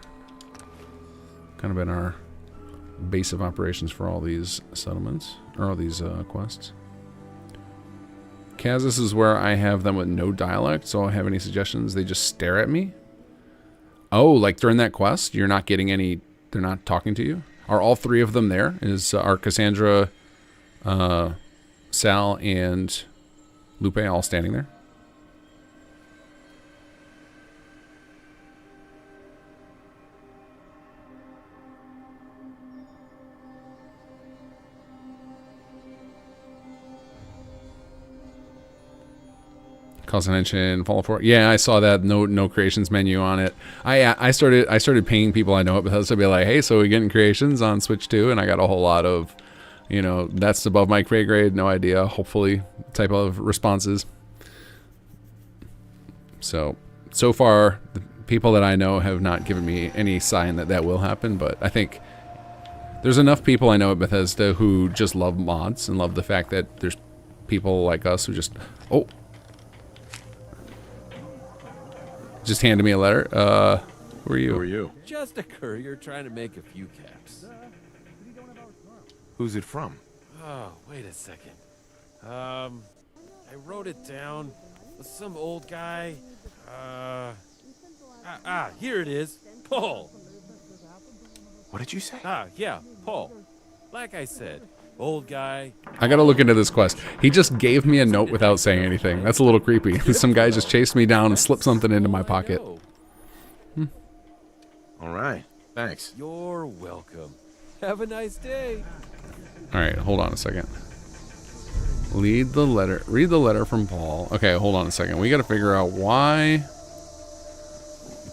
Kind of been our base of operations for all these settlements, or all these quests. Kazis is where I have them with no dialect, so I don't have any suggestions. They just stare at me. Oh, like during that quest, you're not getting any. They're not talking to you. Are all three of them there? Are Cassandra, Sal, and Lupe all standing there? Cause attention, follow for. Yeah, I saw that no creations menu on it. I started pinging people I know at Bethesda to be like, hey, so we getting creations on Switch 2, and I got a whole lot of, that's above my pay grade, no idea, hopefully type of responses. So far, the people that I know have not given me any sign that will happen, but I think there's enough people I know at Bethesda who just love mods and love the fact that there's people like us who just handed me a letter. Who are you? Who are you? Just a courier trying to make a few caps. Who's it from? Oh, wait a second. I wrote it down. Some old guy. Here it is. Paul. What did you say? Yeah, Paul. Like I said, old guy. I gotta look into this quest. He just gave me a note without saying anything. That's a little creepy. Some guy just chased me down and slipped something into my pocket. All right. Thanks. You're welcome. Have a nice day. Alright, hold on a second. Read the letter from Paul. Okay, hold on a second. We gotta figure out why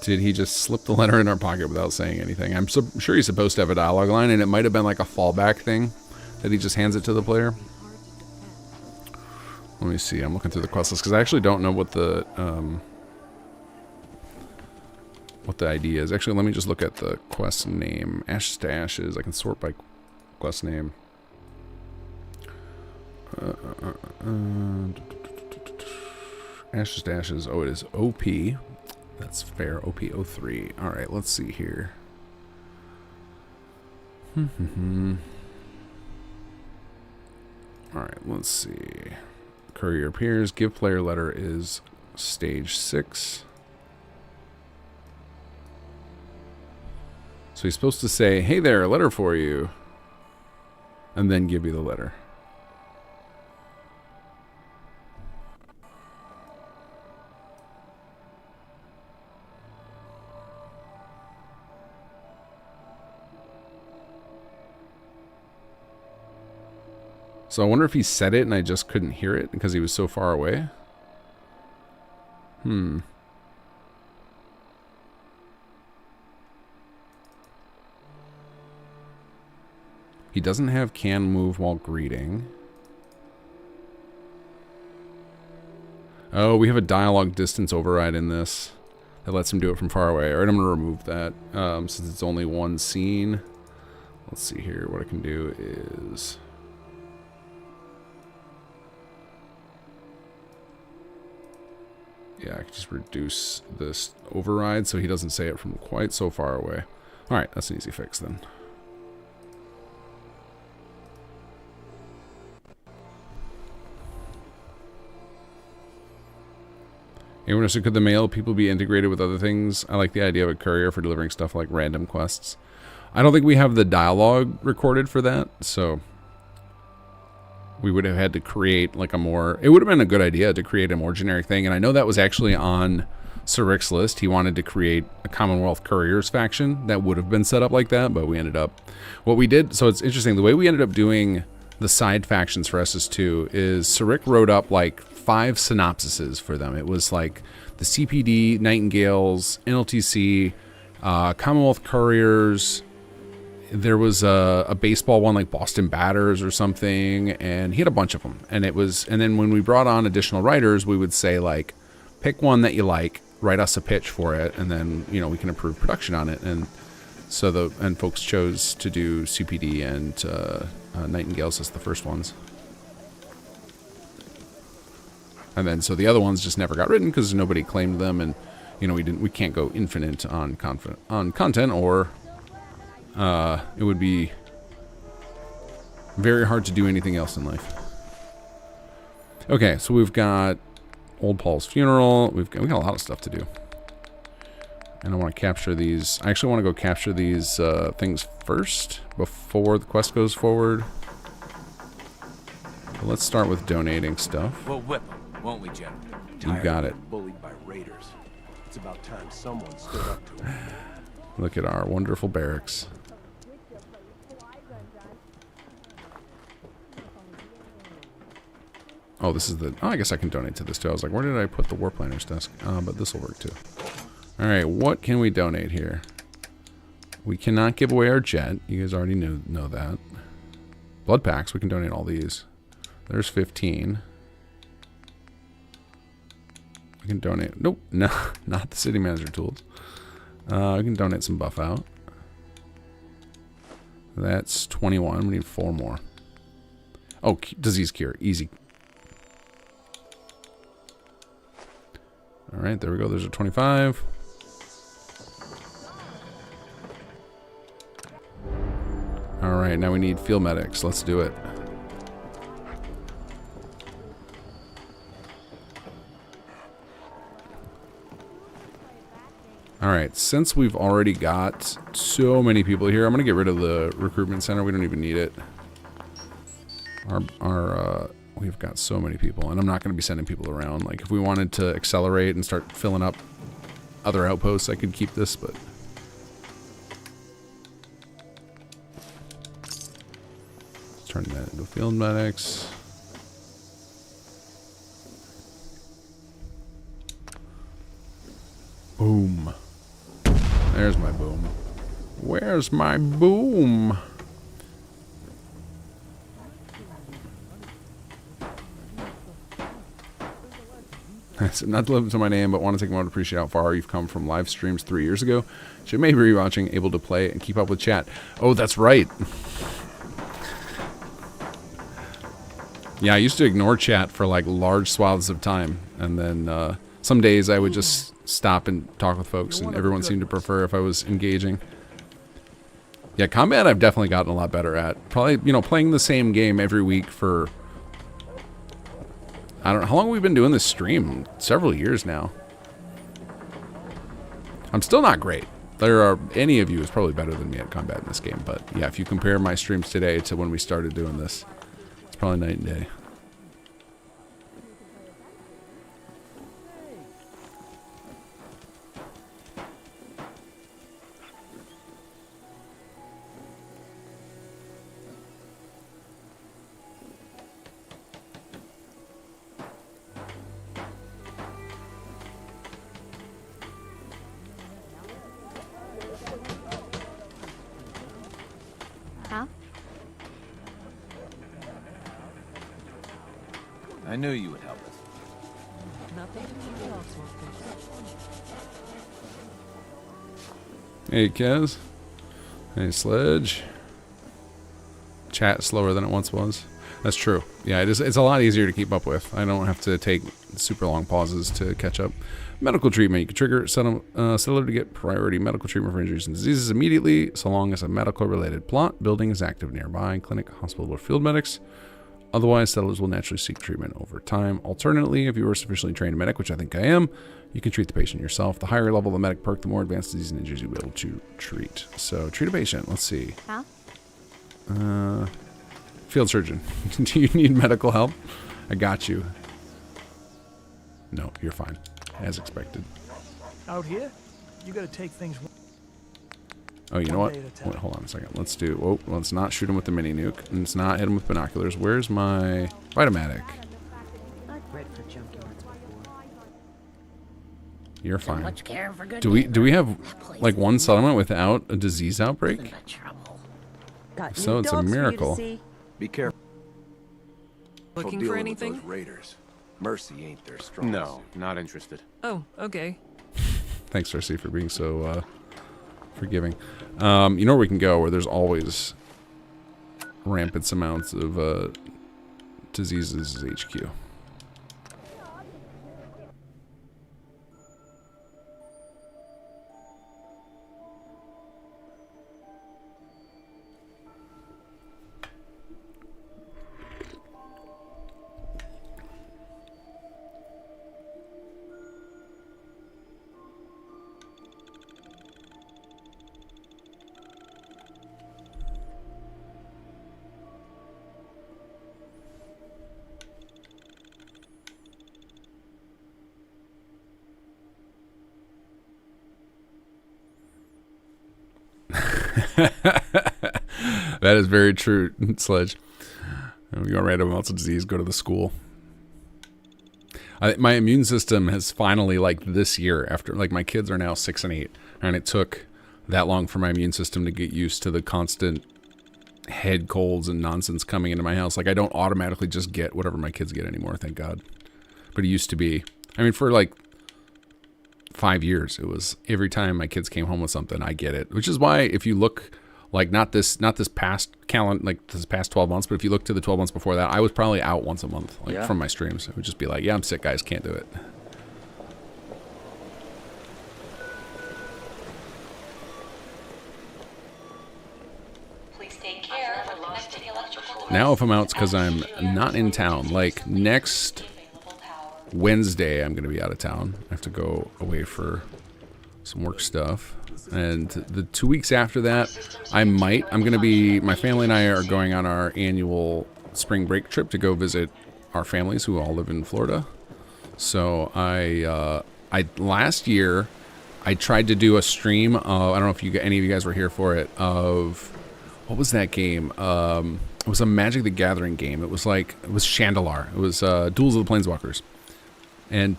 did he just slip the letter in our pocket without saying anything. I'm sure he's supposed to have a dialogue line, and it might have been like a fallback thing that he just hands it to the player. Let me see. I'm looking through the quest list because I actually don't know what the ID is. Actually, let me just look at the quest name. Ashes to Ashes. I can sort by quest name. Ashes to Ashes. Oh, it is OP. That's fair. OP03. All right, let's see here. Alright, let's see. Courier appears. Give player letter is stage 6. So he's supposed to say, hey there, a letter for you. And then give you the letter. So I wonder if he said it and I just couldn't hear it because he was so far away. He doesn't have can move while greeting. Oh, we have a dialogue distance override in this that lets him do it from far away. Alright, I'm going to remove that since it's only one scene. Let's see here. What I can do is... yeah, I can just reduce this override so he doesn't say it from quite so far away. Alright, that's an easy fix then. Anyone else, could the mail people be integrated with other things? I like the idea of a courier for delivering stuff like random quests. I don't think we have the dialogue recorded for that, so... we would have had to create like a more... it would have been a good idea to create a more generic thing, and I know that was actually on Sir Rick's list. He wanted to create a Commonwealth Couriers faction that would have been set up like that, but we ended up... what we did... so it's interesting, the way we ended up doing the side factions for SS2 is Sir Rick wrote up like 5 synopsises for them. It was like the CPD, Nightingales, NLTC, Commonwealth Couriers... there was a baseball one like Boston Batters or something, and he had a bunch of them. And it was, and then when we brought on additional writers, we would say like, pick one that you like, write us a pitch for it, and then we can approve production on it. And so folks chose to do CPD and Nightingales as the first ones. And then so the other ones just never got written because nobody claimed them, and we can't go infinite on content, or it would be very hard to do anything else in life. Okay, so we've got Old Paul's funeral. We got a lot of stuff to do. And I want to capture these. I actually want to go capture these things first before the quest goes forward. But let's start with donating stuff. We'll whip them, won't we, General? You got it. Bullied by raiders. It's about time someone stood up to him. Look at our wonderful barracks. Oh, this is the... Oh, I guess I can donate to this too. I was like, where did I put the Warplanner's desk? But this will work too. Alright, what can we donate here? We cannot give away our jet. You guys already know that. Blood packs, we can donate all these. There's 15. We can donate... Nope, no, not the city manager tools. We can donate some buff out. That's 21. We need 4 more. Oh, disease cure. Easy. Alright, there we go. There's a 25. Alright, now we need field medics. Let's do it. Alright, since we've already got so many people here, I'm going to get rid of the recruitment center. We don't even need it. We've got so many people, and I'm not going to be sending people around. Like, if we wanted to accelerate and start filling up other outposts, I could keep this, but... Let's turn that into field medics. Boom. There's my boom. Where's my boom? Not to live up to my name, but want to take a moment to appreciate how far you've come from live streams 3 years ago. You may be rewatching, able to play and keep up with chat. Oh, that's right. Yeah, I used to ignore chat for like large swaths of time, and then some days I would just stop and talk with folks, and everyone seemed to prefer if I was engaging. Yeah, combat I've definitely gotten a lot better at. Probably, you know, playing the same game every week for... I don't know, how long have we been doing this stream? Several years now. I'm still not great. Any of you is probably better than me at combat in this game, but yeah, if you compare my streams today to when we started doing this, it's probably night and day. I knew you would help us. Hey, Kez. Hey, Sledge. Chat slower than it once was. That's true. Yeah, it's a lot easier to keep up with. I don't have to take super long pauses to catch up. Medical treatment. You can trigger settler to get priority medical treatment for injuries and diseases immediately, so long as a medical-related plot building is active nearby. Clinic, hospital, or field medics. Otherwise, settlers will naturally seek treatment over time. Alternately, if you are sufficiently trained medic, which I think I am, you can treat the patient yourself. The higher level the medic perk, the more advanced disease and injuries you'll be able to treat. So, treat a patient. Let's see. Huh? Field surgeon. Do you need medical help? I got you. No, you're fine. As expected. Out here, you gotta take things. Oh, you know what? Wait, hold on a second. Let's do... Oh, let's not shoot him with the mini nuke. And let's not hit him with binoculars. Where's my Vitomatic? You're fine. Do we have like one settlement without a disease outbreak? So it's a miracle. Be careful. Looking for anything? Those raiders. Mercy ain't their strong. No, not interested. Oh, okay. Thanks, Cersei, for being so forgiving. You know where we can go where there's always rampant amounts of diseases is HQ. That is very true, Sledge. You got random amounts of disease, go to the school. My immune system has finally, like this year, after like my kids are now 6 and 8, and it took that long for my immune system to get used to the constant head colds and nonsense coming into my house. Like I don't automatically just get whatever my kids get anymore, thank God. But it used to be. I mean, for like 5 years, it was every time my kids came home with something, I get it. Which is why if you look, like not this past calendar, like this past 12 months, but if you look to the 12 months before that, I was probably out once a month, like from my streams. It would just be like, yeah, I'm sick, guys, can't do it. Please take care when connecting electrical. Now if I'm out, it's because I'm not in town. Like next Wednesday, I'm going to be out of town. I have to go away for some work stuff. And the 2 weeks after that, I'm going to be, my family and I are going on our annual spring break trip to go visit our families who all live in Florida. So I last year, I tried to do a stream of, I don't know if any of you guys were here for it, of, what was that game? It was a Magic the Gathering game. It was Chandelar. It was Duels of the Planeswalkers. And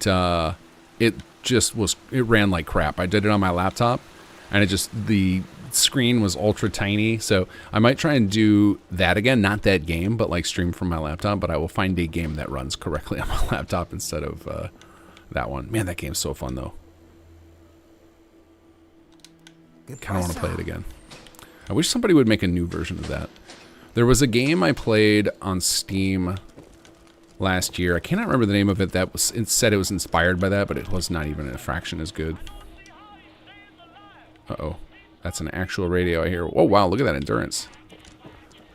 it ran like crap. I did it on my laptop, and the screen was ultra tiny. So I might try and do that again. Not that game, but like stream from my laptop. But I will find a game that runs correctly on my laptop instead of that one. Man, that game's so fun though. Kind of want to play it again. I wish somebody would make a new version of that. There was a game I played on Steam last year. I cannot remember the name of it. It said it was inspired by that, but it was not even a fraction as good. Uh-oh. That's an actual radio I hear. Oh, wow. Look at that endurance.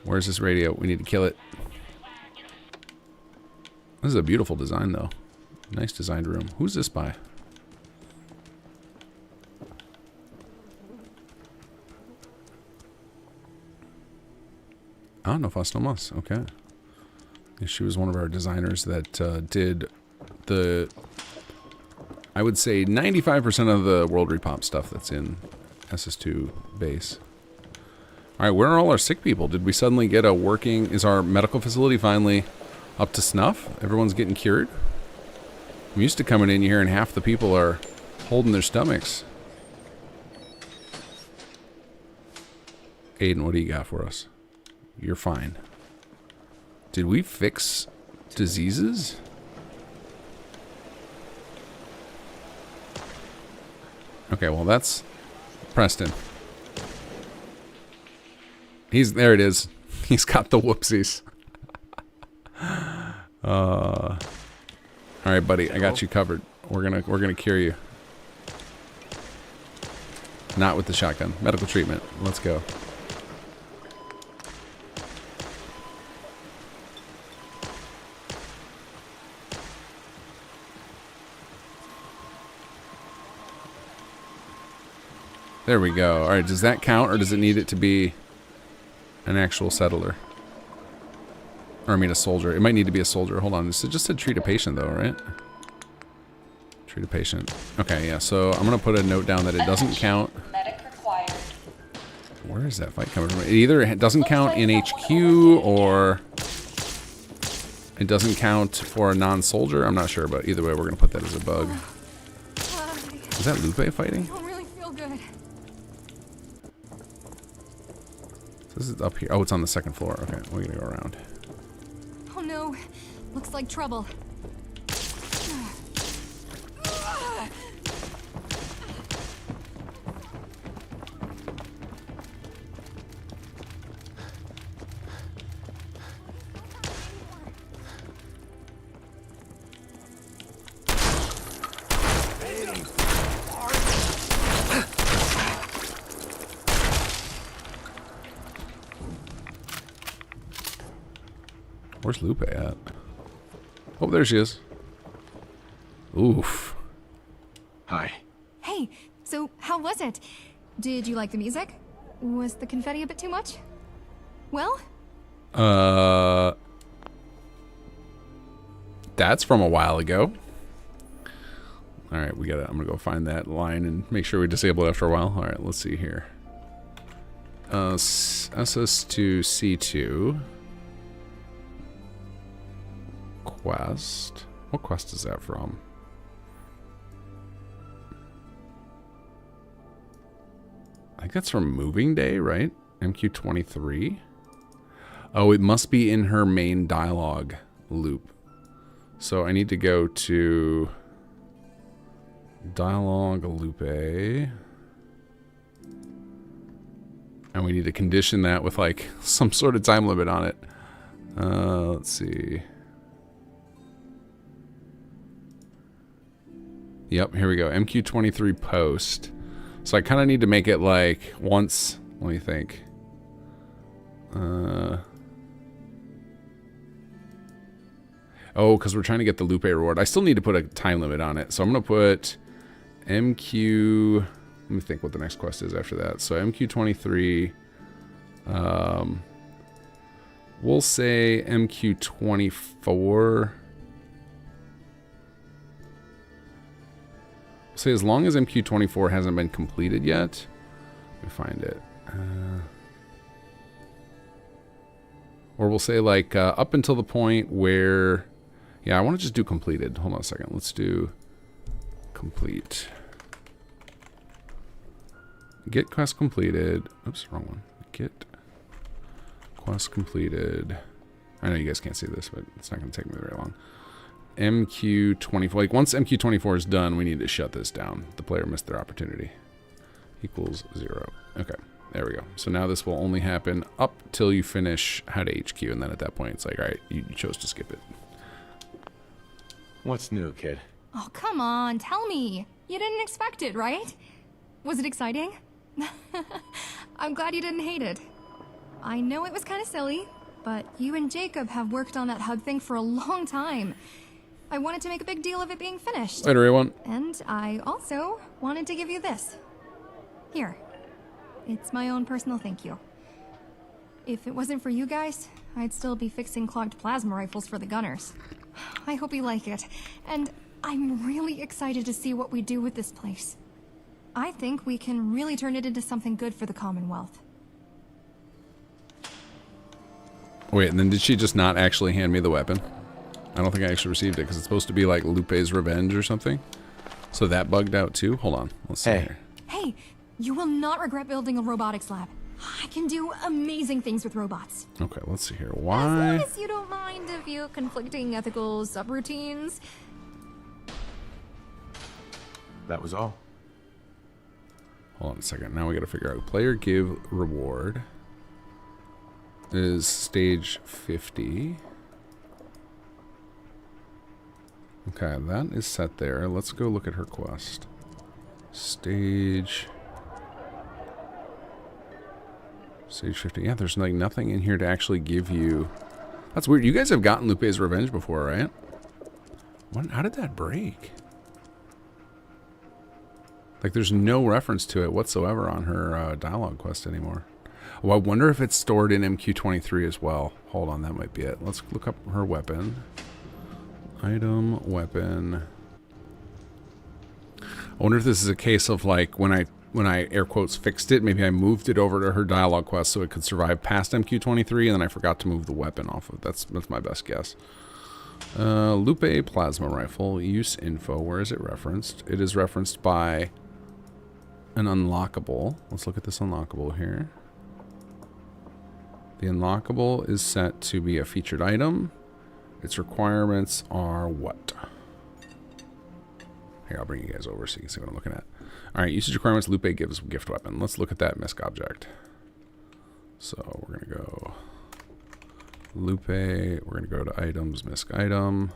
Where's this radio? We need to kill it. This is a beautiful design, though. Nice designed room. Who's this by? Ah, no fuss, no muss. Okay. She was one of our designers that did the, I would say 95% of the World Repop stuff that's in SS2 base. All right, where are all our sick people? Did we suddenly get a working, is our medical facility finally up to snuff? Everyone's getting cured? I'm used to coming in here and half the people are holding their stomachs. Aiden, what do you got for us? You're fine. Did we fix diseases? Okay, well that's Preston. There it is. He's got the whoopsies. All right, buddy, I got you covered. We're gonna cure you. Not with the shotgun. Medical treatment. Let's go. There we go. All right, does that count, or does it need it to be an actual settler? Or I mean a soldier. It might need to be a soldier. Hold on. This is just to treat a patient, though, right? Treat a patient. Okay, yeah. So I'm gonna put a note down that it doesn't count. Medic required. Where is that fight coming from? It either doesn't count in HQ or it doesn't count for a non-soldier. I'm not sure, but either way, we're gonna put that as a bug. Is that Lupe fighting? I don't really feel good. This is up here. Oh, it's on the second floor. Okay, we're gonna go around. Oh no, looks like trouble. Where's Lupe at? Oh, there she is. Oof. Hi. Hey, so how was it? Did you like the music? Was the confetti a bit too much? Well? That's from a while ago. Alright, I'm gonna go find that line and make sure we disable it after a while. Alright, let's see here. SS2 C2 quest. What quest is that from? I think that's from Moving Day, right? MQ23. Oh, it must be in her main dialogue loop. So I need to go to dialogue loop A. And we need to condition that with like some sort of time limit on it. Let's see. Yep, here we go. MQ23 post. So I kind of need to make it like once. Let me think. Oh, because we're trying to get the Lupe reward. I still need to put a time limit on it. So I'm going to put MQ... Let me think what the next quest is after that. So MQ23... we'll say MQ24... Say as long as MQ24 hasn't been completed yet. Let me find it. Or we'll say like up until the point where... Yeah, I want to just do completed. Hold on a second. Let's do complete. Get quest completed. Oops, wrong one. Get quest completed. I know you guys can't see this, but it's not going to take me very long. MQ24. Like once MQ24 is done, we need to shut this down. The player missed their opportunity. Equals 0. Okay, there we go. So now this will only happen up till you finish How to HQ, and then at that point it's like, all right, you chose to skip it. What's new, kid? Oh, come on, tell me. You didn't expect it, right? Was it exciting? I'm glad you didn't hate it. I know it was kind of silly, but you and Jacob have worked on that hub thing for a long time. I wanted to make a big deal of it being finished. Later, everyone. And I also wanted to give you this. Here. It's my own personal thank you. If it wasn't for you guys, I'd still be fixing clogged plasma rifles for the gunners. I hope you like it. And I'm really excited to see what we do with this place. I think we can really turn it into something good for the Commonwealth. Wait, and then did she just not actually hand me the weapon? I don't think I actually received it because it's supposed to be like Lupe's revenge or something. So that bugged out too? Hold on. Let's see here. Hey, you will not regret building a robotics lab. I can do amazing things with robots. Okay, let's see here. As Why? long as you don't mind a few conflicting ethical subroutines. That was all. Hold on a second. Now we got to figure out player give reward is stage 50. Okay, that is set there. Let's go look at her quest. Stage 50. Yeah, there's like nothing in here to actually give you. That's weird. You guys have gotten Lupe's revenge before, right? How did that break? Like, there's no reference to it whatsoever on her dialogue quest anymore. Oh, I wonder if it's stored in MQ23 as well. Hold on, that might be it. Let's look up her weapon. Item, weapon. I wonder if this is a case of like when I air quotes fixed it, maybe I moved it over to her dialogue quest so it could survive past MQ23, and then I forgot to move the weapon off of it. That's my best guess. Lupe plasma rifle, use info. Where is it referenced? It is referenced by an unlockable. Let's look at this unlockable here. The unlockable is set to be a featured item. Its requirements are what? Here, I'll bring you guys over so you can see what I'm looking at. Alright, usage requirements, Lupe gives gift weapon. Let's look at that misc object. So we're going to go Lupe, we're going to go to items, misc item.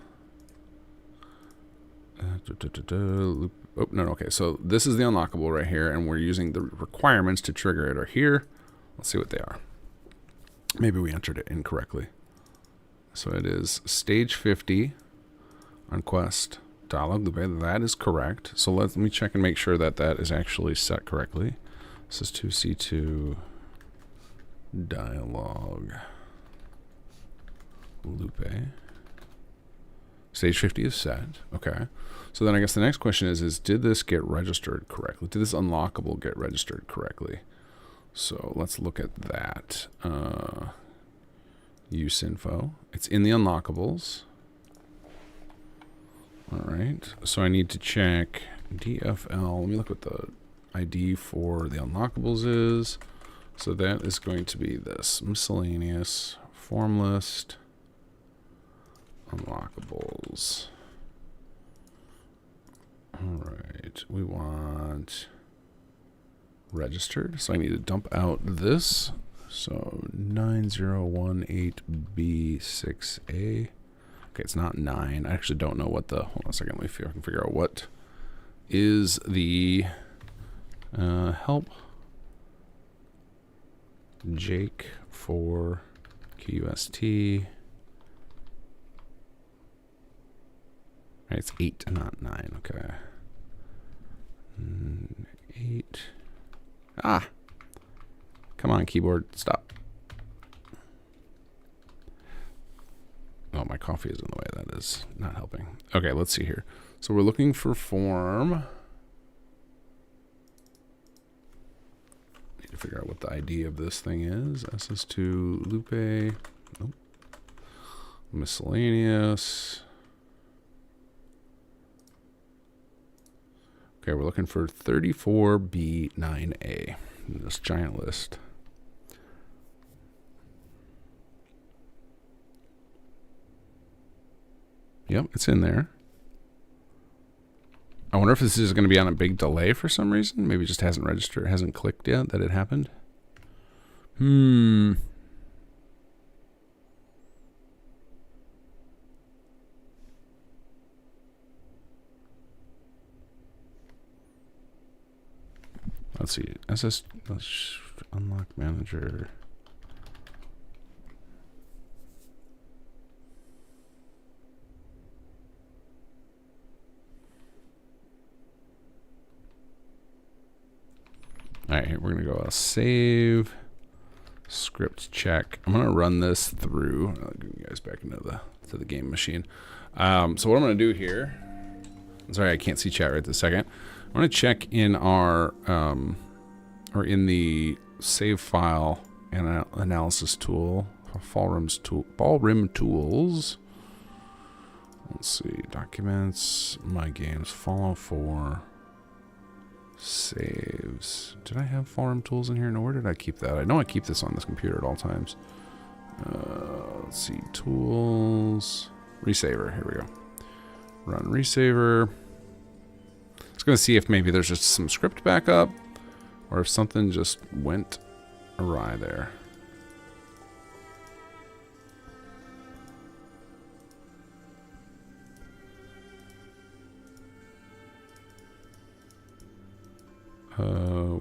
Oh, no, okay, so this is the unlockable right here, and we're using the requirements to trigger it are here. Let's see what they are. Maybe we entered it incorrectly. So it is stage 50 on quest dialogue Lupe. That is correct. So let me check and make sure that that is actually set correctly. This is 2C2 dialogue Lupe. Stage 50 is set. Okay. So then I guess the next question is did this get registered correctly? Did this unlockable get registered correctly? So let's look at that. Use info. It's in the unlockables. All right. So I need to check DFL. Let me look what the ID for the unlockables is. So that is going to be this miscellaneous form list unlockables. All right. We want registered. So I need to dump out this. So 9018B6A. Okay, it's not 9. I actually don't know what the... Hold on a second. Let me see if I can figure out what is the help Jake for QST. Right, it's 8, not 9. Okay. 8. Ah! Come on, keyboard. Stop. Oh, my coffee is in the way. That is not helping. Okay, let's see here. So we're looking for form. Need to figure out what the ID of this thing is. SS2 Lupe. Nope. Miscellaneous. Okay, we're looking for 34B9A. This giant list. Yep, it's in there. I wonder if this is going to be on a big delay for some reason. Maybe it just hasn't registered, hasn't clicked yet that it happened. Let's see. Let's unlock manager. All right, here we're gonna go save script check. I'm gonna run this through. I'll get you guys back into the game machine. So what I'm gonna do here. Sorry, I can't see chat right this second. I'm gonna check in our or in the save file and analysis tool, ballroom tools. Let's see, documents, my games, follow 4. Saves. Did I have forum tools in here? No, where did I keep that? I know I keep this on this computer at all times. Let's see. Tools. Resaver. Here we go. Run resaver. It's going to see if maybe there's just some script backup or if something just went awry there.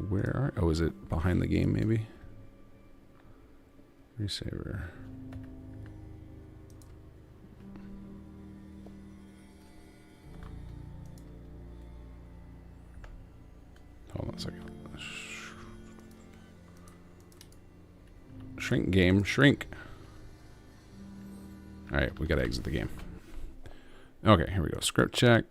Where are... Oh, is it behind the game, maybe? Resaver. Hold on a second. Shrink game. Shrink. Alright, we gotta exit the game. Okay, here we go. Script check.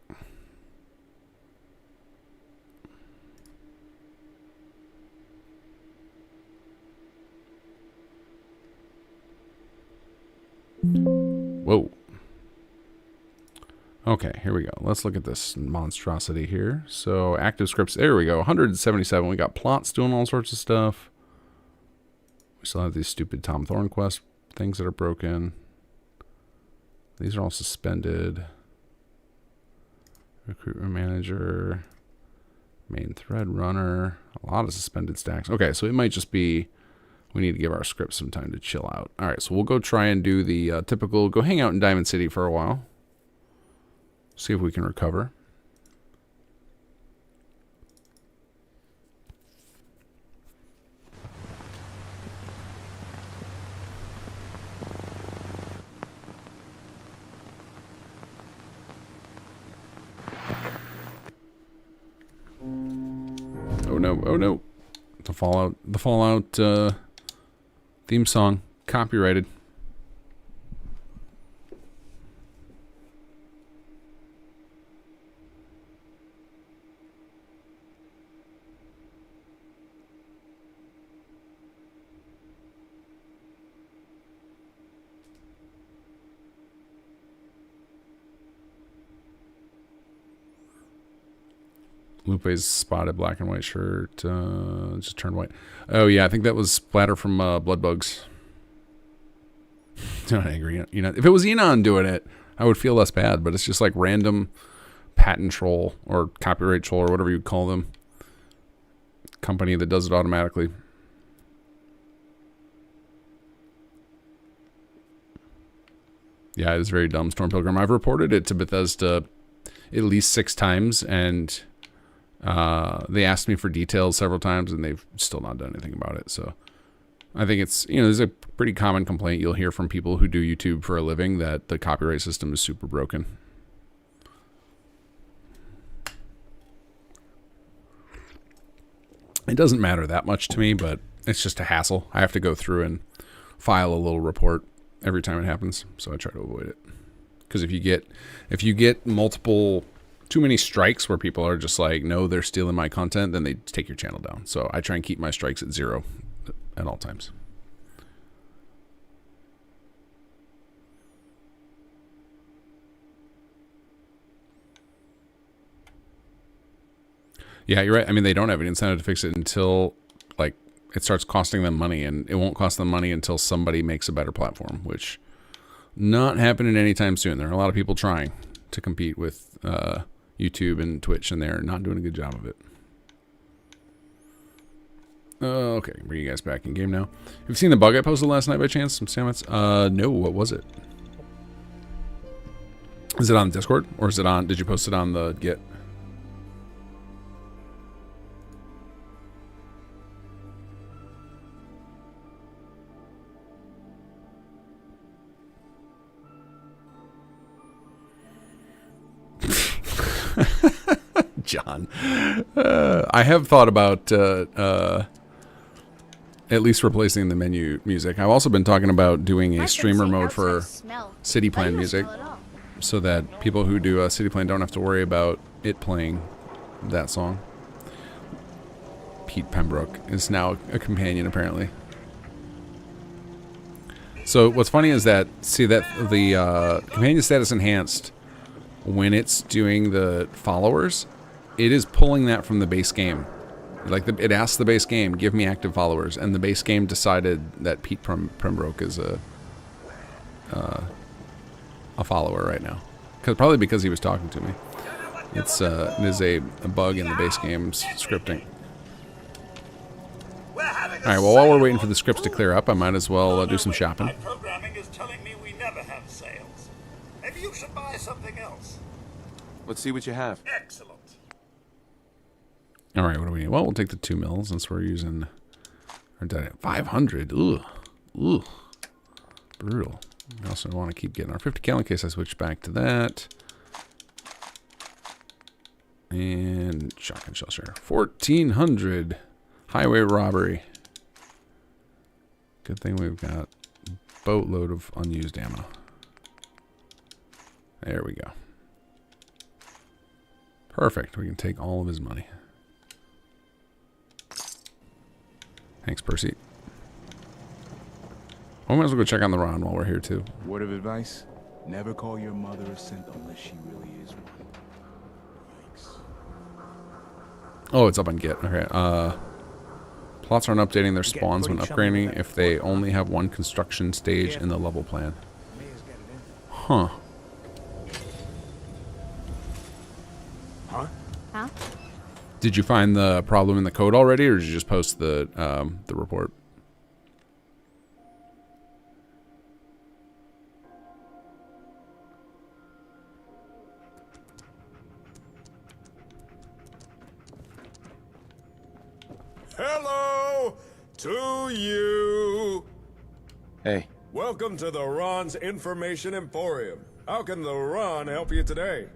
Whoa. Okay, here we go. Let's look at this monstrosity here. So, active scripts. There we go. 177. We got plots doing all sorts of stuff. We still have these stupid Tom Thornquist things that are broken. These are all suspended. Recruitment manager. Main thread runner. A lot of suspended stacks. Okay, so it might just be... We need to give our script some time to chill out. All right, so we'll go try and do the typical, go hang out in Diamond City for a while. See if we can recover. Oh no, oh no. The Fallout theme song, copyrighted. Lupe's spotted black and white shirt just turned white. Oh yeah, I think that was splatter from Blood Bugs. Not angry. You know, if it was Enon doing it, I would feel less bad. But it's just like random patent troll or copyright troll or whatever you call them. Company that does it automatically. Yeah, it is very dumb, Storm Pilgrim. I've reported it to Bethesda at least 6 times, and they asked me for details several times, and they've still not done anything about it. So I think it's, you know, there's a pretty common complaint you'll hear from people who do YouTube for a living that the copyright system is super broken. It doesn't matter that much to me, but it's just a hassle. I have to go through and file a little report every time it happens, so I try to avoid it. Because if you get multiple, too many strikes where people are just like, no, they're stealing my content, then they take your channel down. So I try and keep my strikes at 0 at all times. Yeah, you're right. I mean, they don't have any incentive to fix it until, like, it starts costing them money, and it won't cost them money until somebody makes a better platform, which not happening anytime soon. There are a lot of people trying to compete with YouTube and Twitch, and they're not doing a good job of it. Okay, bring you guys back in game now. Have you seen the bug I posted last night by chance? Some Stamets? No, what was it? Is it on Discord, or is it on, did you post it on the Git? John, I have thought about at least replacing the menu music. I've also been talking about doing a streamer mode for City Plan music, so that people who do City Plan don't have to worry about it playing that song. Pete Pembroke is now a companion, apparently. So what's funny is that, see that the companion status enhanced, when it's doing the followers, it is pulling that from the base game. Like, it asks the base game, give me active followers, and the base game decided that Pete Pembroke is a follower right now. Probably because he was talking to me. It is a bug in the base game's scripting. Alright, well, while we're waiting for the scripts to clear up, I might as well do some shopping. My programming is telling me we never have sales. Maybe you should buy something else. Let's see what you have. Excellent. All right, what do we need? Well, we'll take the 2 mils since we're using our data. 500. Ugh. Ugh. Brutal. We also want to keep getting our 50 cal in case I switch back to that. And shotgun shell share. 1,400. Highway robbery. Good thing we've got a boatload of unused ammo. There we go. Perfect. We can take all of his money. Thanks, Percy. We might as well go check on the Ron while we're here, too. Word of advice, never call your mother a simp unless she really is one. Yikes. Oh, it's up on Git. Okay. Plots aren't updating their spawns when upgrading if they only have one construction stage in the level plan. Huh. Huh? Did you find the problem in the code already, or did you just post the report? Hello to you. Hey. Welcome to the Ron's Information Emporium. How can the Ron help you today?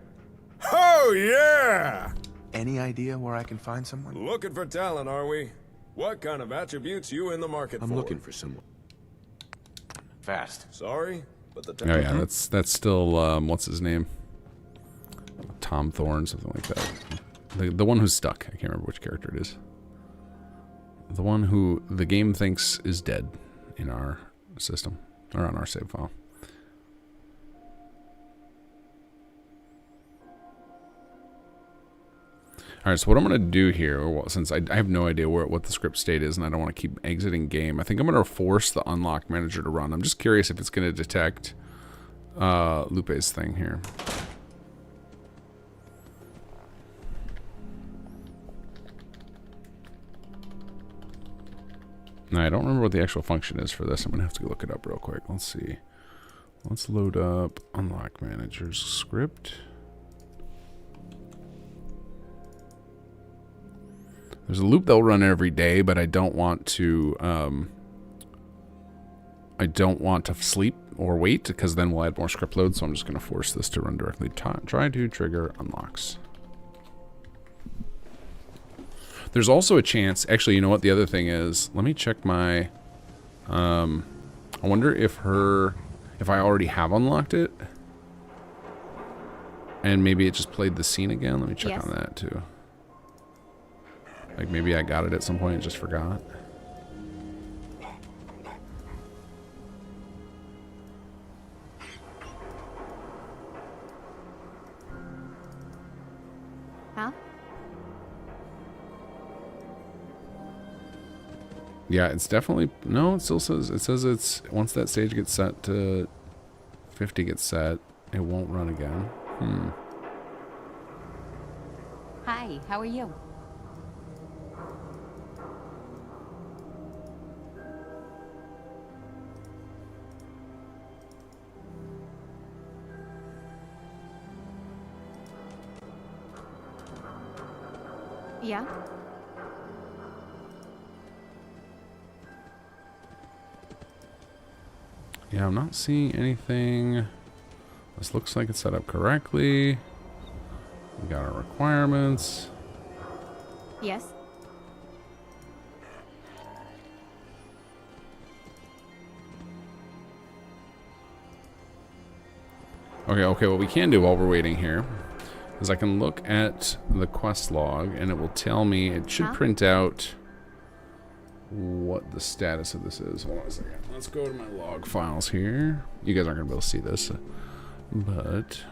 Oh, yeah! Any idea where I can find someone? Looking for talent, are we? What kind of attributes you in the market for? I'm looking for someone. Fast. Sorry, but the Oh yeah, that's still what's his name? Tom Thorne, something like that. The one who's stuck. I can't remember which character it is. The one who the game thinks is dead in our system or on our save file. All right, so what I'm going to do here, since I have no idea what the script state is and I don't want to keep exiting game, I think I'm going to force the unlock manager to run. I'm just curious if it's going to detect Lupe's thing here. Now, I don't remember what the actual function is for this. I'm going to have to look it up real quick. Let's see. Let's load up unlock manager's script. There's a loop that'll run every day, but I don't want to sleep or wait, because then we'll add more script load. So I'm just going to force this to run directly. Try to trigger unlocks. There's also a chance. Actually, you know what the other thing is? Let me check my. I wonder if I already have unlocked it, and maybe it just played the scene again. Let me check on that too. Like maybe I got it at some point and just forgot. Huh? Yeah, it's definitely no. It still says it's once that stage gets set to 50 gets set, it won't run again. Hi, how are you? Yeah? Yeah, I'm not seeing anything. This looks like it's set up correctly. We got our requirements. Yes? Okay, what we can do while we're waiting here is I can look at the quest log and it will tell me, it should print out what the status of this is. Hold on a second. Let's go to my log files here. You guys aren't going to be able to see this, but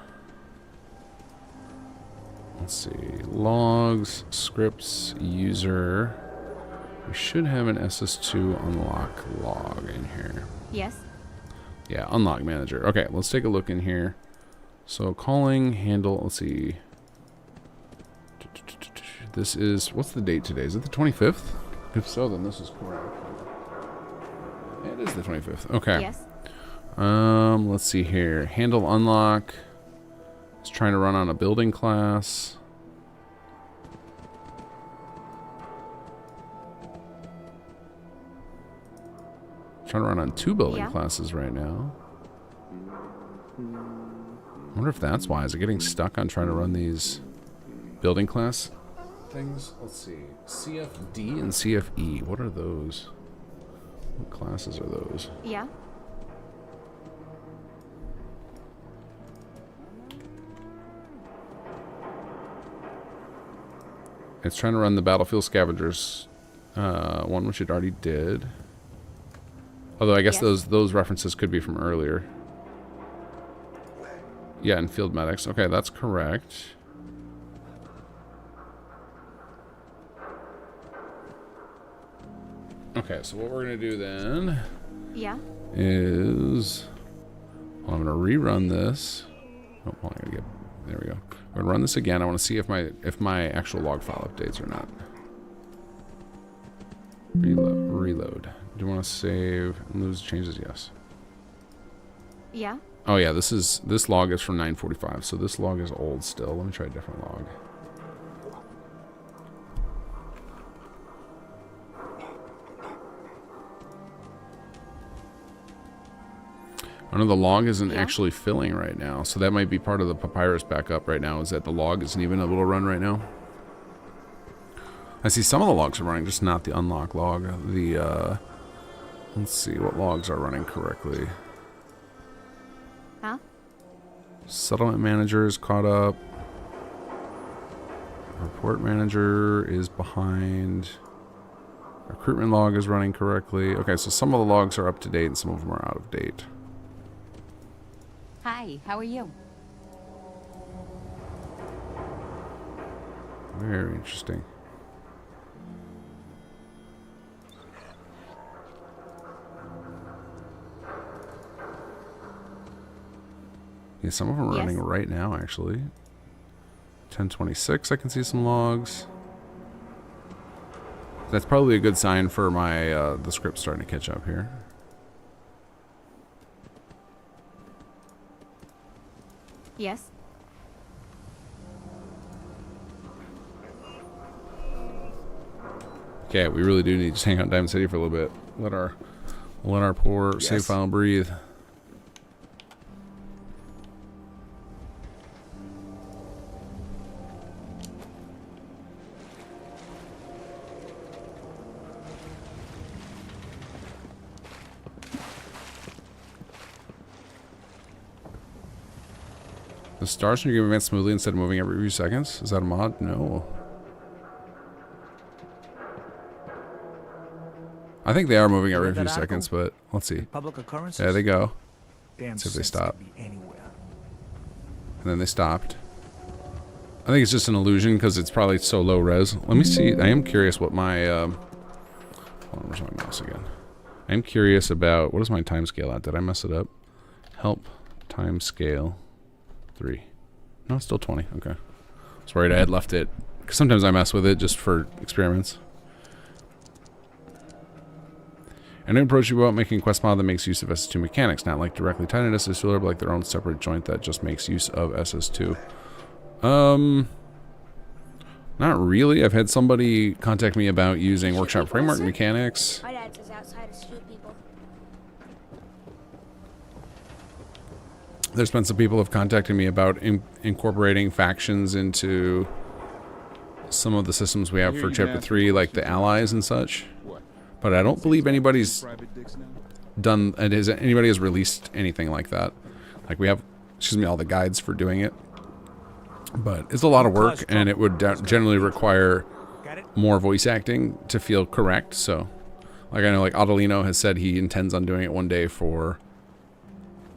let's see. Logs, scripts, user. We should have an SS2 unlock log in here. Yes? Yeah, unlock manager. Okay, let's take a look in here. So calling, handle, let's see. This is, what's the date today? Is it the 25th? If so, then this is correct. Yeah, it is the 25th. Okay. Yes. Let's see here. Handle unlock. It's trying to run on a building class. Trying to run on 2 building classes right now. I wonder if that's why. Is it getting stuck on trying to run these building class things? Let's see. CFD and CFE. What are those? What classes are those? Yeah? It's trying to run the Battlefield Scavengers one, which it already did. Although I guess those references could be from earlier. Yeah, and Field Medics. Okay, that's correct. Okay, so what we're going to do then is I'm going to rerun this. Oh, well, I gotta get, there we go. I'm going to run this again. I want to see if my actual log file updates or not. Reload. Do you want to save and lose changes? Yes. Yeah. Oh yeah, this log is from 945, so this log is old still. Let me try a different log. I know the log isn't actually filling right now, so that might be part of the papyrus backup right now, is that the log isn't even able to run right now. I see some of the logs are running, just not the unlock log. The, let's see, what logs are running correctly. Huh? Settlement manager is caught up. Report manager is behind. Recruitment log is running correctly. Okay, so some of the logs are up to date and some of them are out of date. Hi, how are you? Very interesting. Yeah, some of them are running right now, actually. 10:26, I can see some logs. That's probably a good sign for my the script starting to catch up here. Yes. Okay, we really do need to just hang out in Diamond City for a little bit. Let our poor save file breathe. The stars in your game advance smoothly instead of moving every few seconds? Is that a mod? No. I think they are moving every few seconds, but let's see. Public occurrences? There they go. Damn, let's see if they stop. Anywhere. And then they stopped. I think it's just an illusion because it's probably so low res. Let me see. I am curious what my... hold on, where's my mouse again? I am curious about... What is my time scale at? Did I mess it up? Help time scale 3. No, it's still 20. Okay. I was worried I had left it. Because sometimes I mess with it just for experiments. An approach about making a quest mod that makes use of SS2 mechanics, not like directly tied into SS2, but like their own separate joint that just makes use of SS2. Not really. I've had somebody contact me about using workshop framework mechanics. My dad says outside is shoot people. There's been some people have contacted me about incorporating factions into some of the systems we have for Chapter 3, like the allies and such. But I don't believe anybody's done, anybody has released anything like that. Like we have, all the guides for doing it. But it's a lot of work, and it would generally require more voice acting to feel correct. So, like I know, like Adelino has said he intends on doing it one day for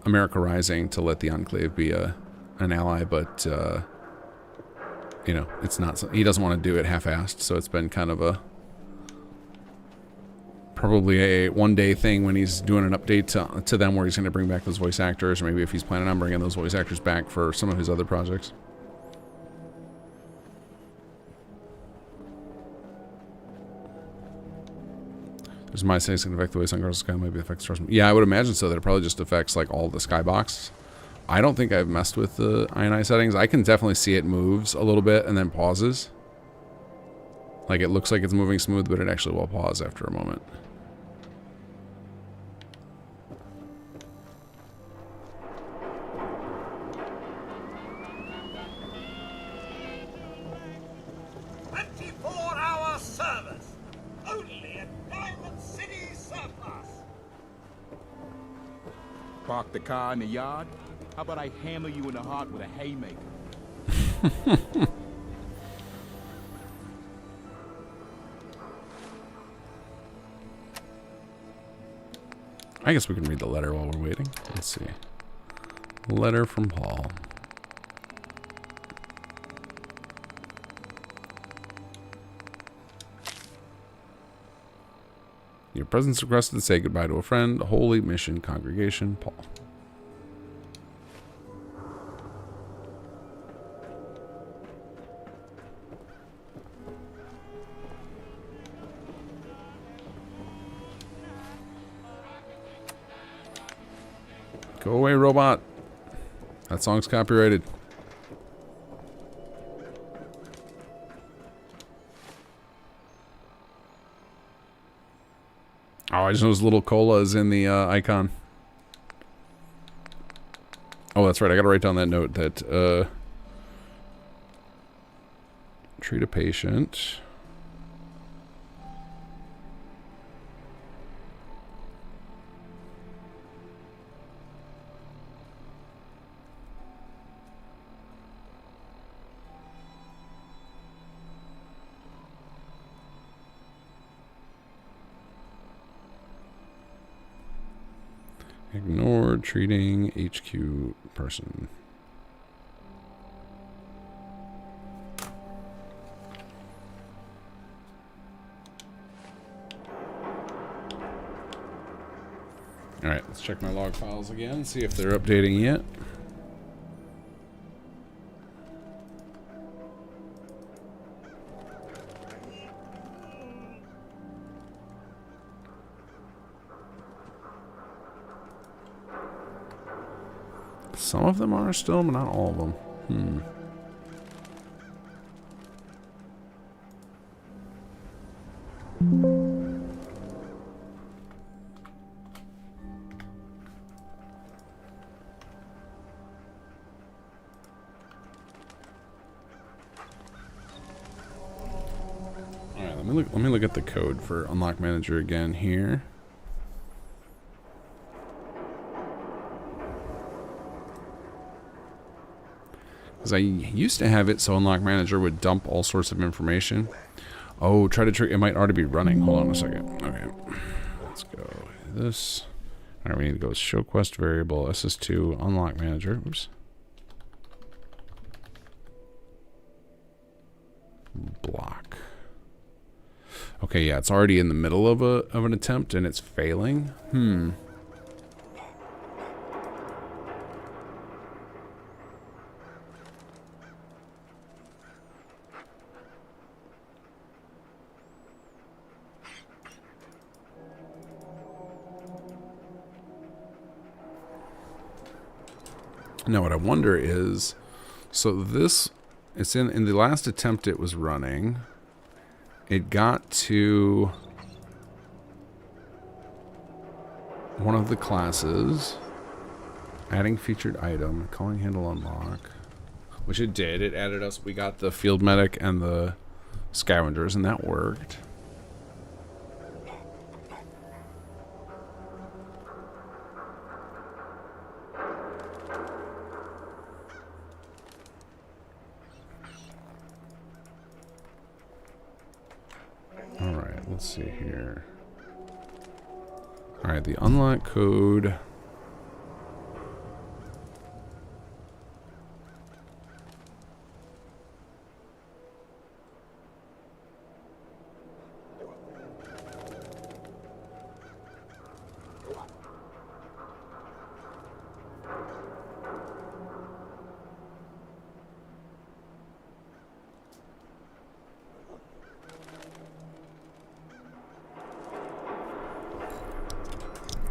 America Rising to let the Enclave be an ally, but you know, it's not. He doesn't want to do it half-assed, so it's been kind of a probably a one-day thing when he's doing an update to them, where he's going to bring back those voice actors, or maybe if he's planning on bringing those voice actors back for some of his other projects. There's my saying can affect the way sun goes sky, maybe affects stars. Yeah, I would imagine so. That it probably just affects like all the skybox. I don't think I've messed with the INI settings. I can definitely see it moves a little bit and then pauses. Like it looks like it's moving smooth, but it actually will pause after a moment. Park the car in the yard? How about I hammer you in the heart with a haymaker? I guess we can read the letter while we're waiting. Let's see. Letter from Paul. Your presence requested to say goodbye to a friend, Holy Mission Congregation, Paul. Go away, robot. That song's copyrighted. Oh, I just noticed little colas in the icon. Oh, that's right. I gotta write down that note that treat a patient. Ignore treating HQ person. Alright, let's check my log files again, see if they're updating yet. Some of them are still, but not all of them. Alright, let me look at the code for Unlock Manager again here. Because I used to have it so Unlock Manager would dump all sorts of information. Oh, try to trick. It might already be running. Hold on a second. Okay. Let's go. This. Alright, we need to go show quest variable, SS2, Unlock Manager. Oops. Block. Okay, yeah, it's already in the middle of an attempt and it's failing. Now what I wonder is, so this, it's in the last attempt it was running, it got to one of the classes, adding featured item, calling handle unlock, which it did. It added us, we got the field medic and the scavengers, and that worked. Alright, let's see here. Alright, the unlock code.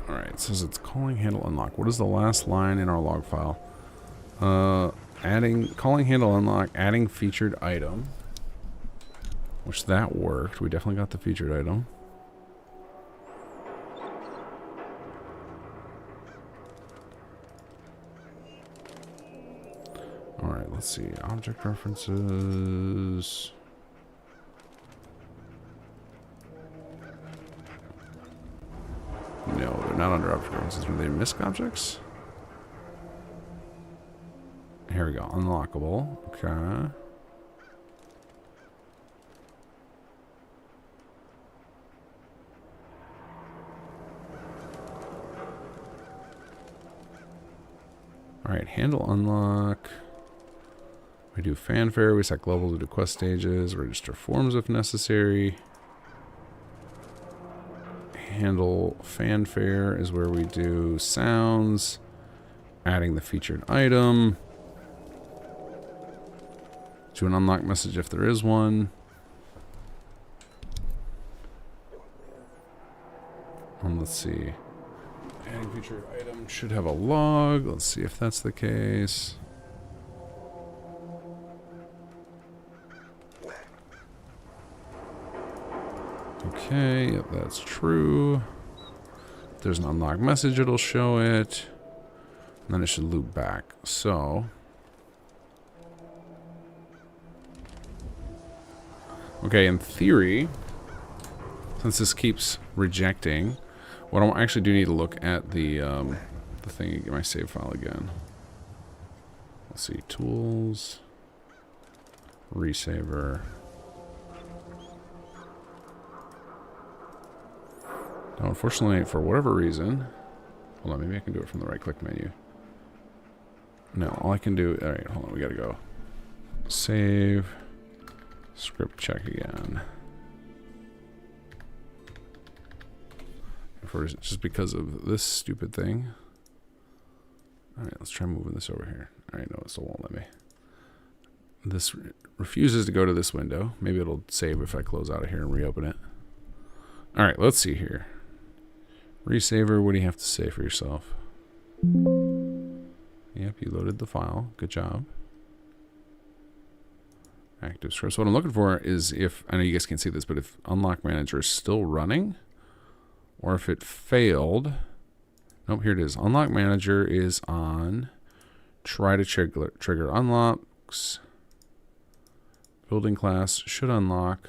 Alright, it says it's calling handle unlock. What is the last line in our log file? Calling handle unlock, adding featured item. Which that worked. We definitely got the featured item. Alright, let's see. Object references. No, they're not under object references. Were they misc objects? Here we go. Unlockable. Okay. Alright, handle unlock. We do fanfare, we set global to do quest stages, register forms if necessary. Handle fanfare is where we do sounds, adding the featured item, to an unlock message if there is one. And let's see. Adding featured item should have a log. Let's see if that's the case. Okay, yep, that's true. If there's an unlock message, it'll show it. And then it should loop back. So, okay, in theory, since this keeps rejecting, what I actually do need to look at the thing, my save file again. Let's see, tools, resaver. Now, unfortunately, for whatever reason, hold on, maybe I can do it from the right-click menu. No, all I can do, all right, hold on, we gotta go. Save, script check again. or is it just because of this stupid thing? Alright, let's try moving this over here. Alright, no, it still won't let me. This refuses to go to this window. Maybe it'll save if I close out of here and reopen it. Alright, let's see here. Resaver, what do you have to say for yourself? Yep, you loaded the file. Good job. Active script. So what I'm looking for is if, I know you guys can't see this, but if Unlock Manager is still running, or if it failed. Nope, here it is. Unlock Manager is on. Try to trigger unlocks. Building class should unlock.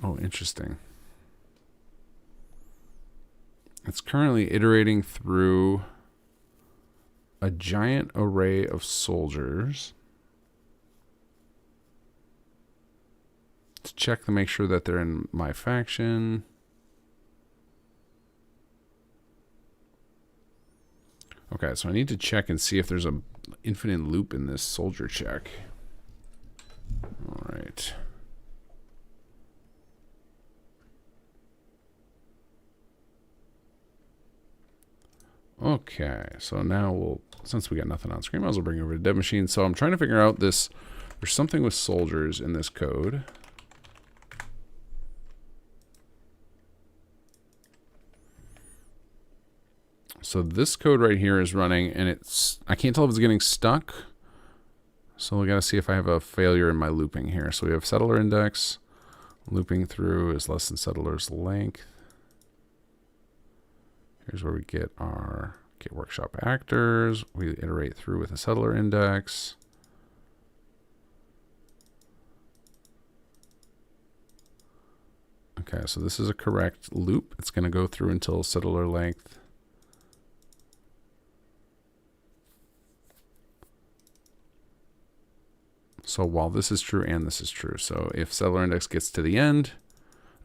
Oh, interesting. It's currently iterating through a giant array of soldiers to check to make sure that they're in my faction. Okay, so I need to check and see if there's a infinite loop in this soldier check. All right. Okay, so now we'll, since we got nothing on screen, I might as well bring it over to Dev Machine. So I'm trying to figure out this, there's something with soldiers in this code. So this code right here is running, and it's, I can't tell if it's getting stuck. So we got to see if I have a failure in my looping here. So we have settler index, looping through is less than settler's length. Here's where we get our get workshop actors. We iterate through with a settler index. Okay, so this is a correct loop. It's going to go through until settler length. So while this is true and this is true. So if settler index gets to the end,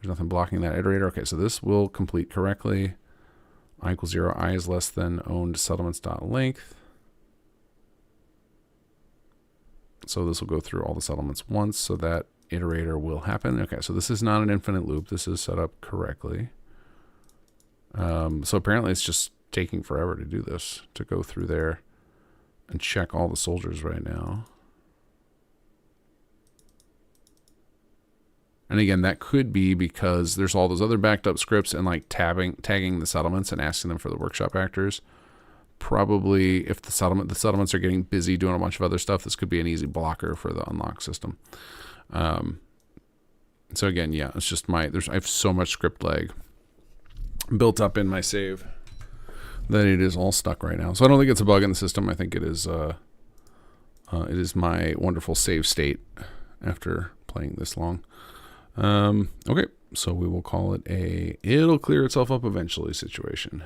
there's nothing blocking that iterator. Okay, so this will complete correctly. I equals 0, I is less than owned settlements.length. So this will go through all the settlements once, so that iterator will happen. Okay, so this is not an infinite loop. This is set up correctly. So apparently it's just taking forever to do this, to go through there and check all the soldiers right now. And again, that could be because there's all those other backed up scripts and like tagging the settlements and asking them for the workshop actors. Probably if the settlements are getting busy doing a bunch of other stuff, this could be an easy blocker for the unlock system. So again, yeah, it's just I have so much script lag built up in my save that it is all stuck right now. So I don't think it's a bug in the system. I think it is my wonderful save state after playing this long. Okay, so we will call it it'll clear itself up eventually situation.